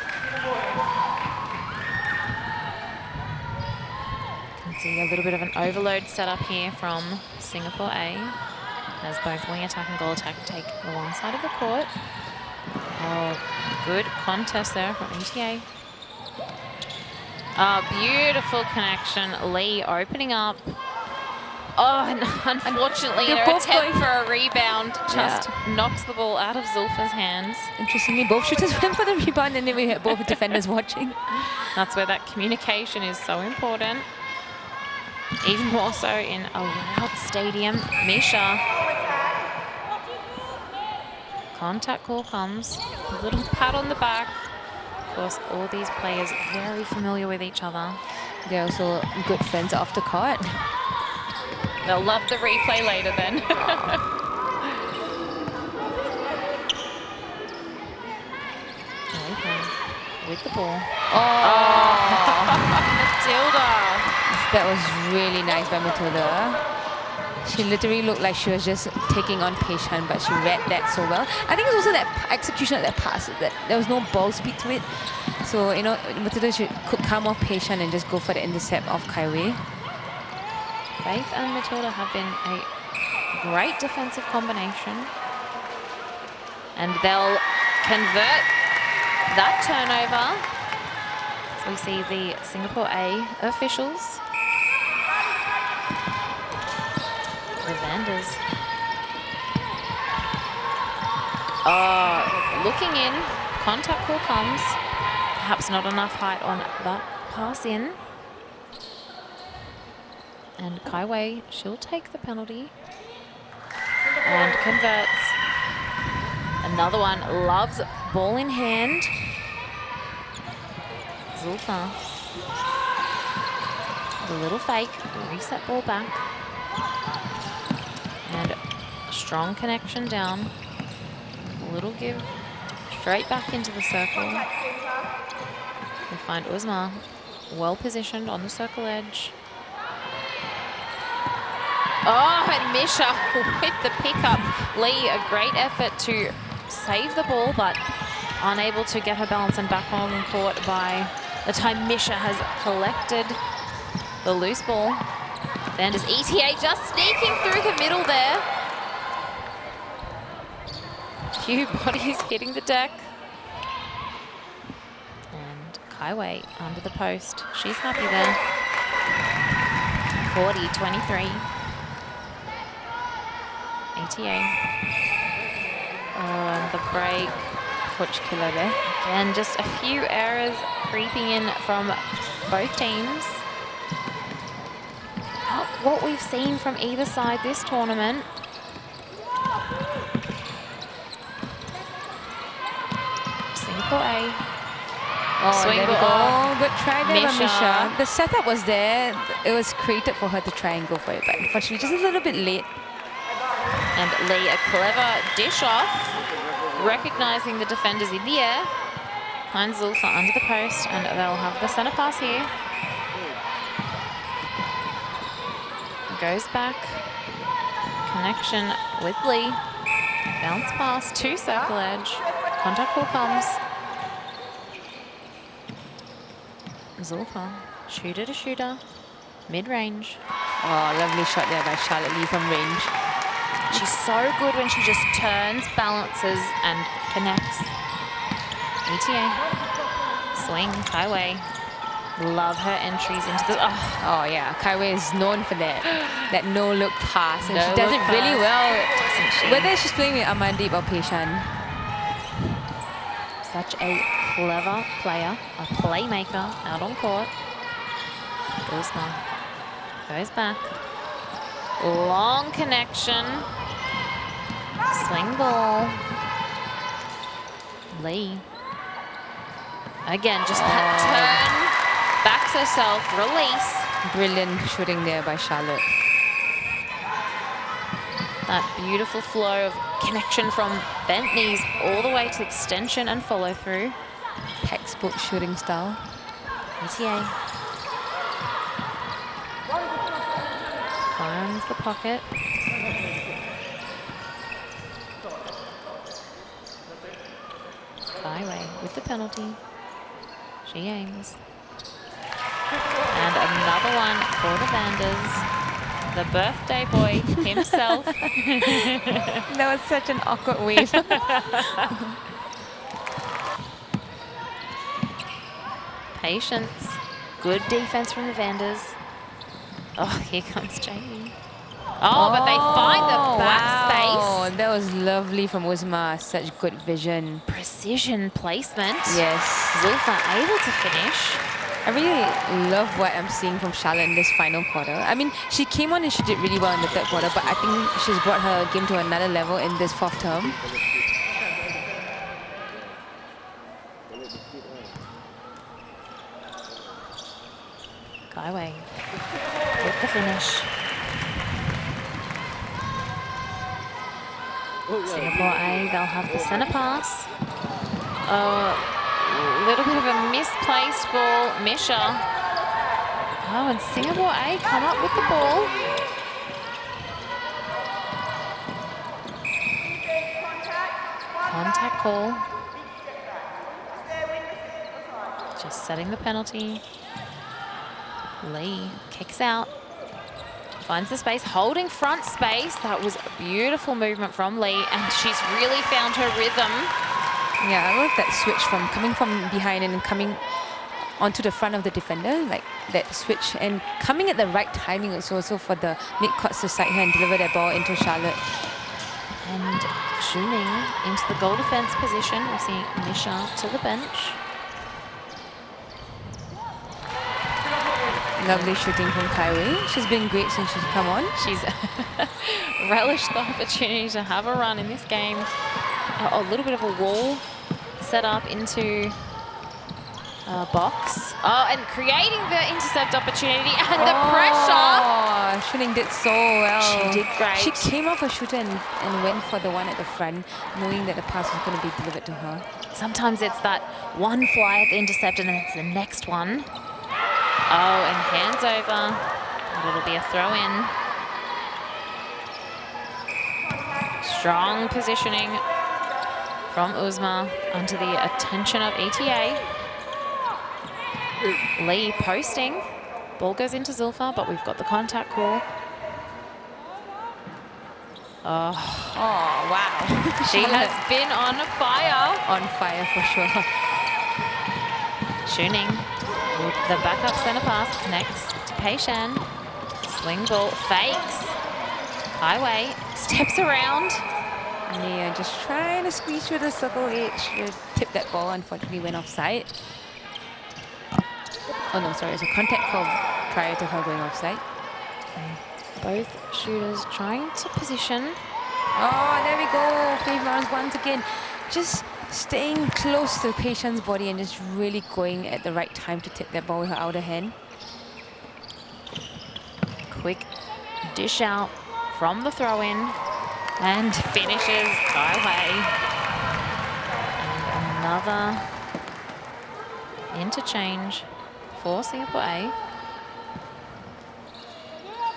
Can see a little bit of an overload set up here from Singapore A, as both wing attack and goal attack take the one side of the court. Oh, good contest there from ETA. Oh, beautiful connection. Lee opening up. Oh, and unfortunately, their attempt for a rebound just knocks the ball out of Zulfa's hands. Interestingly, both shooters went for the rebound and then we had both defenders watching. That's where that communication is so important. Even more so in a loud stadium. Misha. Contact call comes. A little pat on the back. Of course, all these players very familiar with each other. They're also good friends off the court. They'll love the replay later then. With the ball. Oh, Matilda. That was really nice by Matilda. She literally looked like she was just taking on Pei Shan, but she read that so well. I think it's also that execution of that pass, that there was no ball speed to it. So, you know, Matilda could come off Pei Shan and just go for the intercept of Kai Wei. Faith and Matilda have been a great defensive combination. And they'll convert that turnover. So we see the Singapore A officials. The Vanders. Oh, looking in. Contact call comes. Perhaps not enough height on that pass in. And Kai Wei, she'll take the penalty. And converts. Another one, loves ball in hand. Zulfa. The little fake, reset ball back. And a strong connection down. A little give, straight back into the circle. We find Uzma well positioned on the circle edge. Oh, and Misha with the pickup. Lee, a great effort to save the ball, but unable to get her balance and back on court by the time Misha has collected the loose ball. Vanders ETA just sneaking through the middle there. Few bodies hitting the deck. And Kai Wei under the post. She's happy there. 40-23. ATA. Oh, and the break. Coach killer there. Again, just a few errors creeping in from both teams. Not what we've seen from either side this tournament. Singapore A. Oh, Swing there we ball. go. Good try there by Misha. Misha. The setup was there. It was created for her to try and go for it, but unfortunately just a little bit late. And Lee, a clever dish off, recognizing the defenders in the air. Finds Zulfa under the post, and they'll have the center pass here. Goes back. Connection with Lee. Bounce pass to circle edge. Contact call comes. Zulfa, shooter to shooter, mid-range. Oh, lovely shot there by Charlotte Lee from range. She's so good when she just turns, balances, and connects. ETA. Swing, Kai Wei. Love her entries into the... Oh yeah, Kai Wei is known for that. That no-look pass. And she does it really well. Doesn't she? Whether she's playing with Amandeep or Pei Shan. Such a clever player, a playmaker out on court. Uzma goes back. Long connection. Swing ball. Lee. Again, just that turn. Backs herself, release. Brilliant shooting there by Charlotte. That beautiful flow of connection from bent knees all the way to extension and follow through. Textbook shooting style. ETA. Finds the pocket. Highway with the penalty. She aims. And another one for the Vanders. The birthday boy himself. That was such an awkward wave. Patience. Good defense from the Vanders. Oh, here comes Jamie. Oh, but they find the back Oh, space. that was lovely from Uzma. Such good vision. Precision placement. Yes. Zulfa able to finish. I really love what I'm seeing from Charlotte in this final quarter. I mean, she came on and she did really well in the third quarter, but I think she's brought her game to another level in this fourth term. Kaiwei with the finish. Singapore A, they'll have the centre pass. A little bit of a misplaced ball, Misha. Oh, and Singapore A come up with the ball. Contact call. Just setting the penalty. Lee kicks out. Finds the space, holding front space. That was a beautiful movement from Lee, and she's really found her rhythm. Yeah, I love that switch from coming from behind and coming onto the front of the defender, like that switch, and coming at the right timing also for the mid-courts to side her and deliver that ball into Charlotte. And shooting into the goal defense position. We're seeing Misha to the bench. Lovely shooting from Kaiwei. She's been great since she's come on. She's relished the opportunity to have a run in this game. A little bit of a wall set up into a box. Oh, and creating the intercept opportunity and the pressure. Oh, shooting did so well. She did great. She came off her shooter and went for the one at the front, knowing that the pass was going to be delivered to her. Sometimes it's that one fly at the intercept and then it's the next one. Oh, and hands over. And it'll be a throw-in. Strong positioning from Uzma under the attention of ETA. Lee posting. Ball goes into Zulfa, but we've got the contact call. Oh, wow. She has been on fire. On fire for sure. Shooning with the backup centre pass, connects to Pei Shan. Swing ball, fakes. Highway, steps around. Nia just trying to squeeze through the circle edge. Tip that ball, unfortunately went offside. Oh no, sorry, it's a contact call prior to her going offside. Both shooters trying to position. Oh, there we go. Faith Lawrence once again. Just staying close to Pei Shan's body and just really going at the right time to tip that ball with her outer hand. Quick dish out from the throw-in and finishes Kaiwei. And another interchange for Singapore A.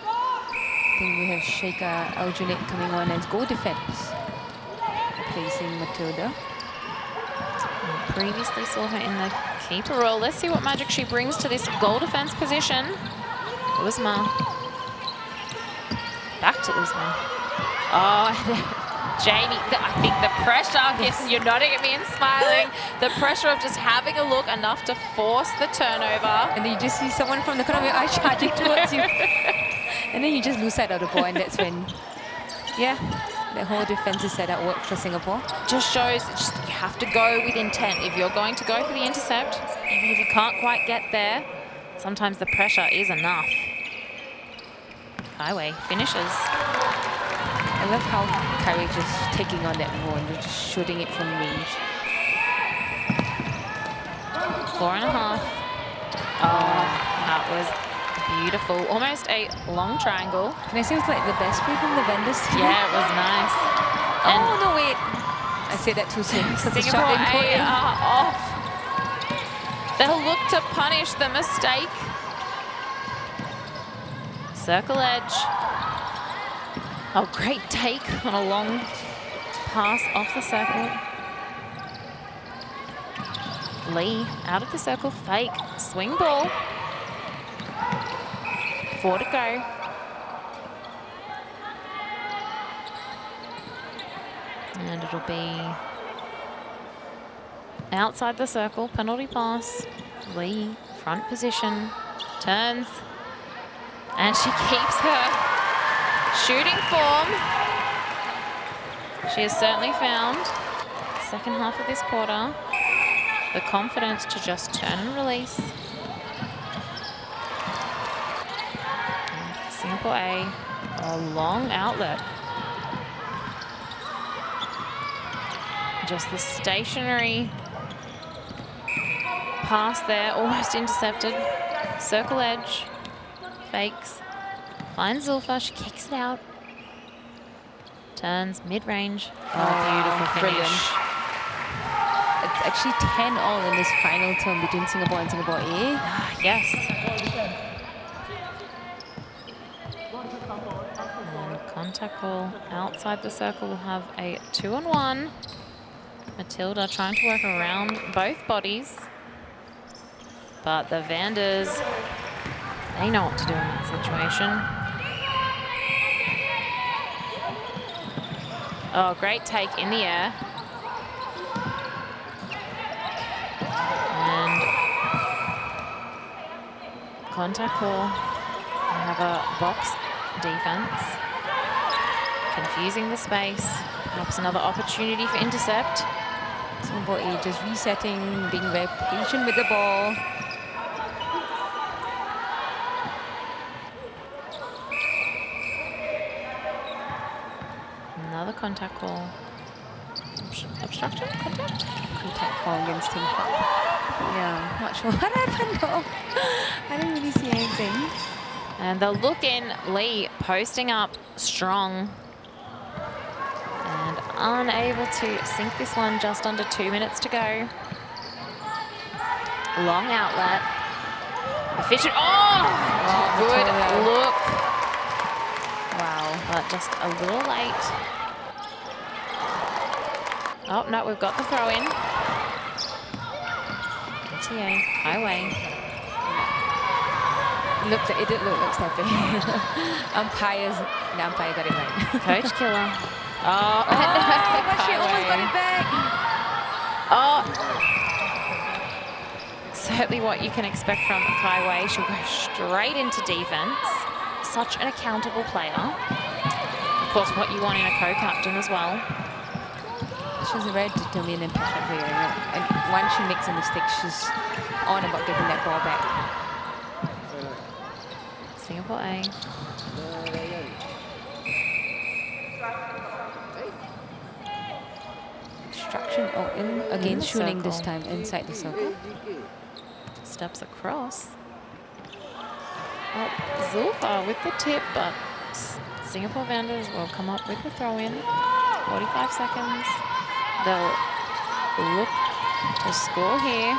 I think we have Sheikha Aljunaid coming on as goal defense, replacing Matilda. We previously saw her in the keeper role. Let's see what magic she brings to this goal defense position. Uzma. Back to Uzma. Oh, Jamie, I think the pressure, yes, you're nodding at me and smiling. The pressure of just having a look enough to force the turnover. And then you just see someone from the corner of your eye charging towards you. And then you just lose sight of the ball, and that's when, yeah, the whole defensive setup worked for Singapore. Just shows just you have to go with intent. If you're going to go for the intercept, even if you can't quite get there, sometimes the pressure is enough. Kaiwei finishes. I love how Kaiwei just taking on that ball and just shooting it from range. 4.5. Oh, that was beautiful. Almost a long triangle. Can I say it was like the best play from the vendors team? Yeah, it was nice. And oh, no, wait. I said that too soon. Singapore A are off. They'll look to punish the mistake. Circle edge. Oh, great take on a long pass off the circle. Lee out of the circle, fake, swing ball. 4 to go. And it'll be outside the circle, penalty pass. Lee, front position, turns. And she keeps her shooting form. She has certainly found, second half of this quarter, the confidence to just turn and release. Singapore A long outlet. Just the stationary pass there, almost intercepted. Circle edge, fakes, finds Zulfa, she kicks it out. Turns, mid-range. Oh, beautiful finish. Brilliant. It's actually 10-all in this final term between Singapore and Singapore A. Yes. And contact call outside the circle. Will have a 2-on-1. Matilda trying to work around both bodies. But the Vanders, they know what to do in that situation. Oh, great take in the air. And contact call. We have a box defense. Confusing the space. Perhaps another opportunity for intercept. Singapore A just resetting, being very patient with the ball. Another contact call. Obstruction? Contact? Contact call against Team Foul. Yeah, not sure what happened though. I didn't really see anything. And the look in, Lee posting up strong. And unable to sink this one, just under 2 minutes to go. Long outlet. Efficient. Oh! Good look. Wow, but just a little late. Oh, no, we've got the throw in. NTA, highway. It did look like stepping. The umpire got it right. Coach killer. Oh, but she almost got it back. Oh. Certainly what you can expect from Kaiwei. She'll go straight into defense. Such an accountable player. Of course, what you want in a co-captain as well. She's a very determined and passionate player, you know? And once she makes a mistake, she's on about getting that ball back. Singapore A. Obstruction, in again, shooting this time inside the circle. Steps across. Oh, Zulfa with the tip, but Singapore Vanders will come up with the throw-in. 45 seconds. They'll look to score here.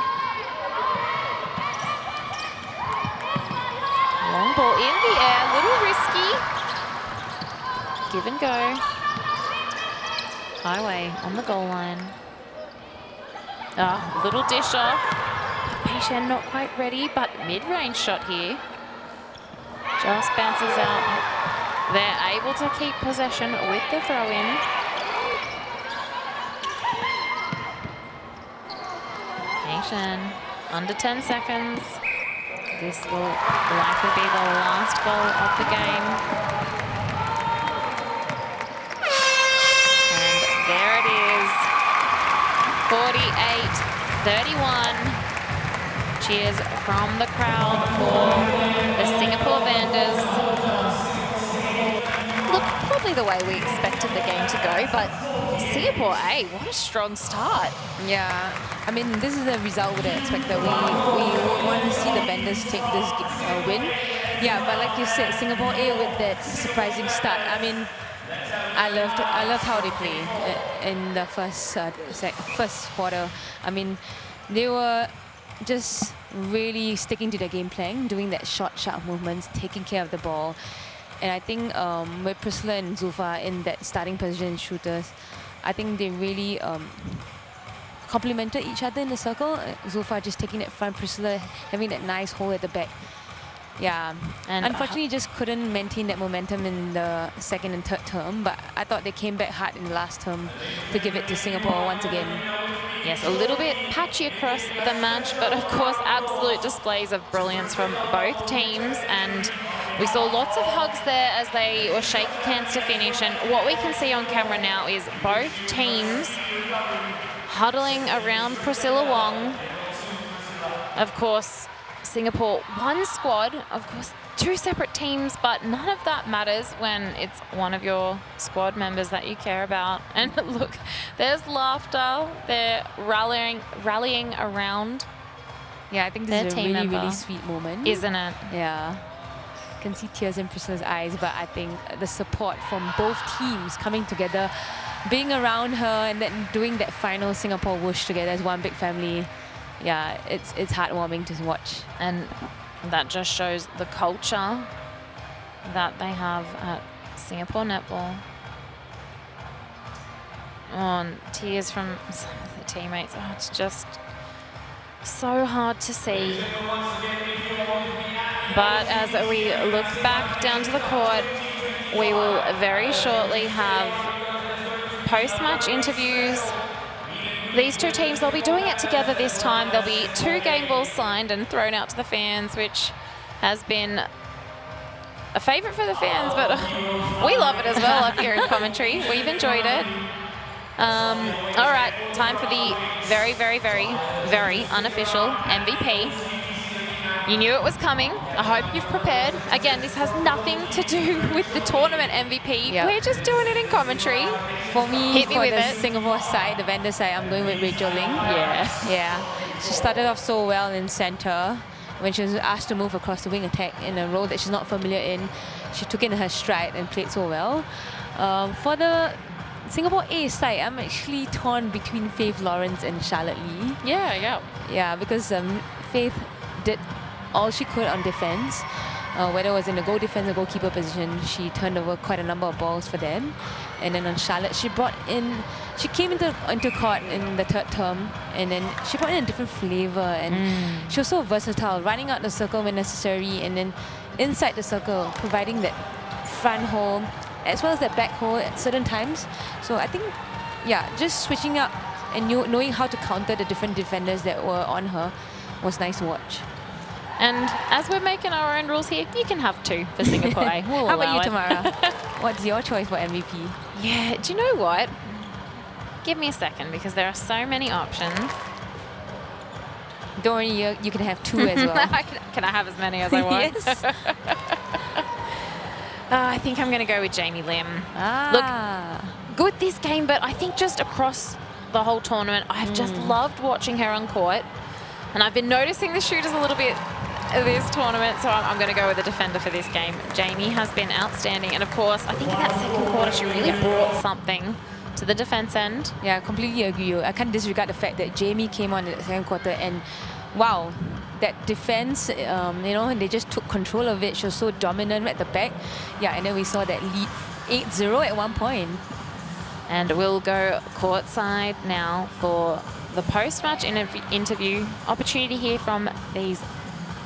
Long ball in the air, a little risky. Give and go. Highway on the goal line. Little dish off. Patient not quite ready, but mid-range shot here. Just bounces out. They're able to keep possession with the throw-in. Nation, under 10 seconds. This will likely be the last goal of the game. And there it is. 31. Cheers from the crowd for the Singapore Vanders. Look, probably the way we expected the game to go, but Singapore A, what a strong start. Yeah, I mean, this is the result we expected. We want to see the Vanders take this win. Yeah, but like you said, Singapore A with that surprising start. I mean, I loved how they play in the first quarter. I mean, they were just really sticking to their game plan, doing that short, sharp movements, taking care of the ball. And I think with Priscilla and Zulfa in that starting position shooters, I think they really complemented each other in the circle. Zulfa just taking that front, Priscilla having that nice hole at the back. Yeah, and unfortunately just couldn't maintain that momentum in the second and third term, but I thought they came back hard in the last term to give it to Singapore once again. Yes, a little bit patchy across the match, but of course absolute displays of brilliance from both teams, and we saw lots of hugs there as they were shaking hands to finish. And what we can see on camera now is both teams huddling around Priscilla Wong. Of course, Singapore, one squad, of course, two separate teams, but none of that matters when it's one of your squad members that you care about. And look, there's laughter. They're rallying around. Yeah, I think this is a really, really sweet moment. Isn't it? Yeah. You can see tears in Priscilla's eyes, but I think the support from both teams coming together, being around her and then doing that final Singapore whoosh together as one big family. Yeah, it's heartwarming to watch. And that just shows the culture that they have at Singapore Netball. Oh, and tears from some of the teammates. Oh, it's just so hard to see. But as we look back down to the court, we will very shortly have post-match interviews. These two teams, they'll be doing it together this time. There'll be 2 game balls signed and thrown out to the fans, which has been a favourite for the fans, but we love it as well up here in commentary. We've enjoyed it. All right, time for the very, very, very, very unofficial MVP. You knew it was coming. I hope you've prepared. Again, this has nothing to do with the tournament MVP. Yep. We're just doing it in commentary. For me, for the Singapore side, the Vander side, I'm going with Rachel Ling. Yeah. She started off so well in center. When she was asked to move across the wing attack in a role that she's not familiar in, she took it in her stride and played so well. For the Singapore A side, I'm actually torn between Faith Lawrence and Charlotte Lee. Yeah, because Faith did all she could on defense. Whether it was in the goal defense or goalkeeper position, she turned over quite a number of balls for them. And then on Charlotte, she came into court in the third term, and then she brought in a different flavor, and she was so versatile, running out the circle when necessary, and then inside the circle, providing that front hole as well as that back hole at certain times. So I think, yeah, just switching up and knowing how to counter the different defenders that were on her was nice to watch. And as we're making our own rules here, you can have 2 for Singapore A. How about you, Tamara? What's your choice for MVP? Yeah, do you know what? Give me a second, because there are so many options. Don't worry, you can have 2 as well. Can I have as many as I want? Yes. I think I'm going to go with Jamie Lim. Look, good this game, but I think just across the whole tournament, I've just loved watching her on court. And I've been noticing the shooters a little bit this tournament, so I'm going to go with the defender for this game. Jamie has been outstanding, and of course, I think in that second quarter, she really brought something to the defense end. Yeah, I completely agree. I can't disregard the fact that Jamie came on in the second quarter, and wow, that defense, they just took control of it. She was so dominant at the back. Yeah, and then we saw that lead 8-0 at one point. And we'll go courtside now for the post-match interview. Opportunity here from these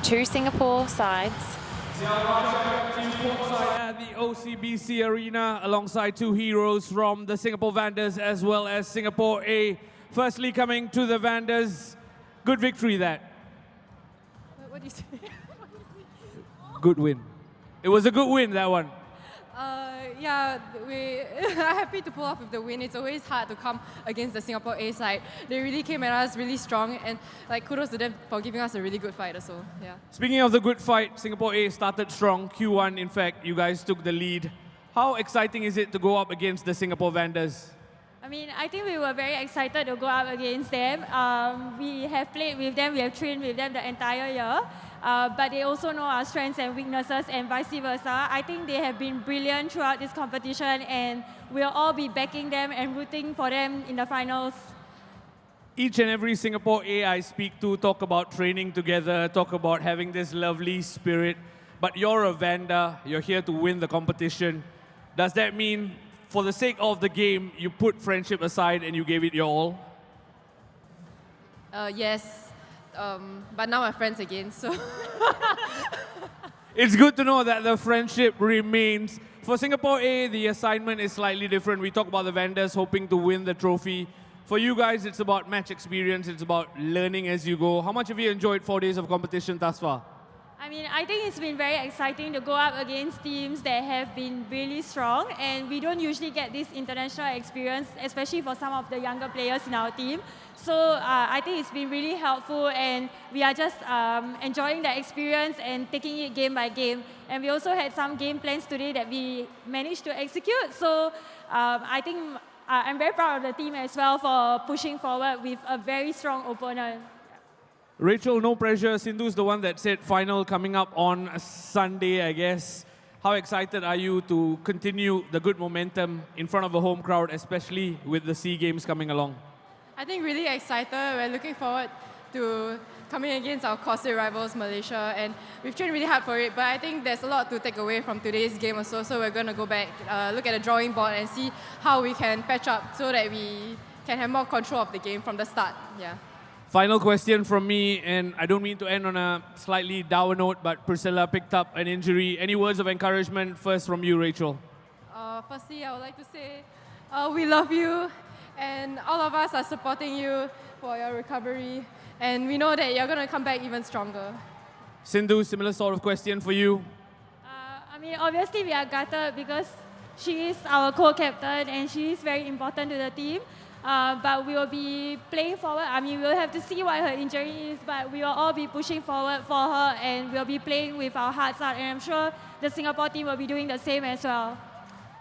2 Singapore sides. At the OCBC Arena, alongside 2 heroes from the Singapore Vanders as well as Singapore A. Firstly, coming to the Vanders, good victory that. What do you say? Good win. It was a good win, that one. Yeah, we are happy to pull off with the win. It's always hard to come against the Singapore A side. They really came at us really strong, and like kudos to them for giving us a really good fight also. Yeah. Speaking of the good fight, Singapore A started strong. Q1, in fact, you guys took the lead. How exciting is it to go up against the Singapore Vanders? I mean, I think we were very excited to go up against them. We have played with them, we have trained with them the entire year. But they also know our strengths and weaknesses and vice versa. I think they have been brilliant throughout this competition, and we'll all be backing them and rooting for them in the finals. Each and every Singapore A I speak to talk about training together, talk about having this lovely spirit. But you're a Vanda, you're here to win the competition. Does that mean, for the sake of the game, you put friendship aside and you gave it your all? Yes. But now we're friends again, so. It's good to know that the friendship remains. For Singapore A, the assignment is slightly different. We talk about the Vanders hoping to win the trophy. For you guys, it's about match experience, it's about learning as you go. How much have you enjoyed 4 days of competition thus far? I mean, I think it's been very exciting to go up against teams that have been really strong, and we don't usually get this international experience, especially for some of the younger players in our team. So I think it's been really helpful, and we are just enjoying the experience and taking it game by game. And we also had some game plans today that we managed to execute. So I think I'm very proud of the team as well for pushing forward with a very strong opponent. Rachel, no pressure. Sindhu's the one that said final coming up on Sunday, I guess. How excited are you to continue the good momentum in front of a home crowd, especially with the SEA Games coming along? I think really excited. We're looking forward to coming against our core-state rivals, Malaysia, and we've trained really hard for it, but I think there's a lot to take away from today's game also, so we're going to go back, look at the drawing board and see how we can patch up so that we can have more control of the game from the start. Yeah. Final question from me, and I don't mean to end on a slightly dour note, but Priscilla picked up an injury. Any words of encouragement first from you, Rachel? Firstly, I would like to say we love you, and all of us are supporting you for your recovery, and we know that you're going to come back even stronger. Sindhu, similar sort of question for you. I mean, obviously we are gutted because she is our co-captain and she is very important to the team. But we will be playing forward. I mean, we'll have to see what her injury is, but we will all be pushing forward for her, and we'll be playing with our hearts out, and I'm sure the Singapore team will be doing the same as well.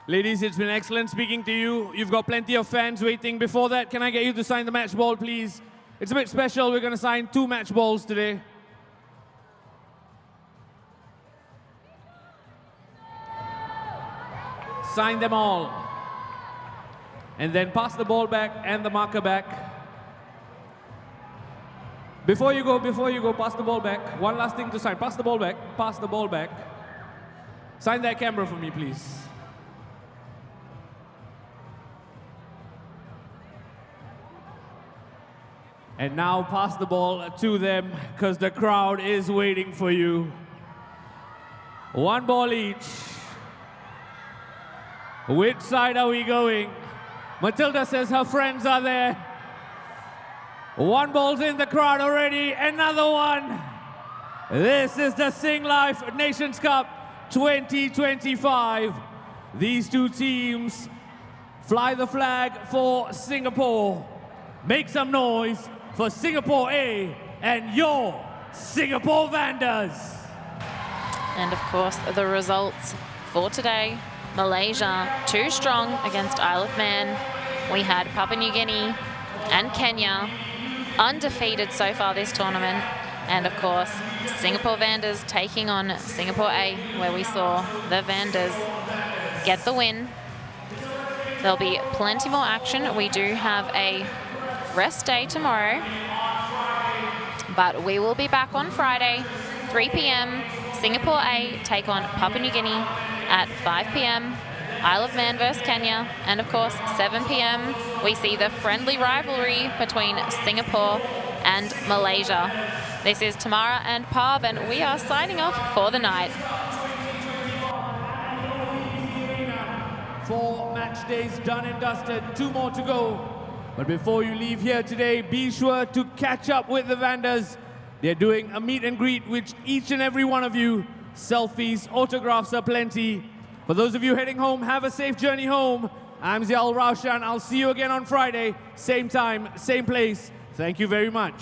Ladies, it's been excellent speaking to you. You've got plenty of fans waiting. Before that, can I get you to sign the match ball, please? It's a bit special. We're going to sign 2 match balls today. Sign them all. And then pass the ball back and the marker back. Before you go, pass the ball back. One last thing to sign. Pass the ball back. Pass the ball back. Sign that camera for me, please. And now pass the ball to them because the crowd is waiting for you. 1 ball each. Which side are we going? Matilda says her friends are there. 1 ball's in the crowd already, another one. This is the Singlife Nations Cup 2025. These 2 teams fly the flag for Singapore. Make some noise for Singapore A and your Singapore Vanders. And of course, the results for today. Malaysia, 2 strong against Isle of Man. We had Papua New Guinea and Kenya, undefeated so far this tournament. And of course, Singapore Vanders taking on Singapore A, where we saw the Vanders get the win. There'll be plenty more action. We do have a rest day tomorrow, but we will be back on Friday, 3 p.m. Singapore A take on Papua New Guinea. At 5 p.m., Isle of Man versus Kenya. And of course, 7 p.m., we see the friendly rivalry between Singapore and Malaysia. This is Tamara and Parv, and we are signing off for the night. 4 match days done and dusted, 2 more to go. But before you leave here today, be sure to catch up with the Vanders. They're doing a meet and greet with each and every one of you. Selfies, autographs are plenty. For those of you heading home, have a safe journey home. I'm Zial Raushan. I'll see you again on Friday, same time, same place. Thank you very much.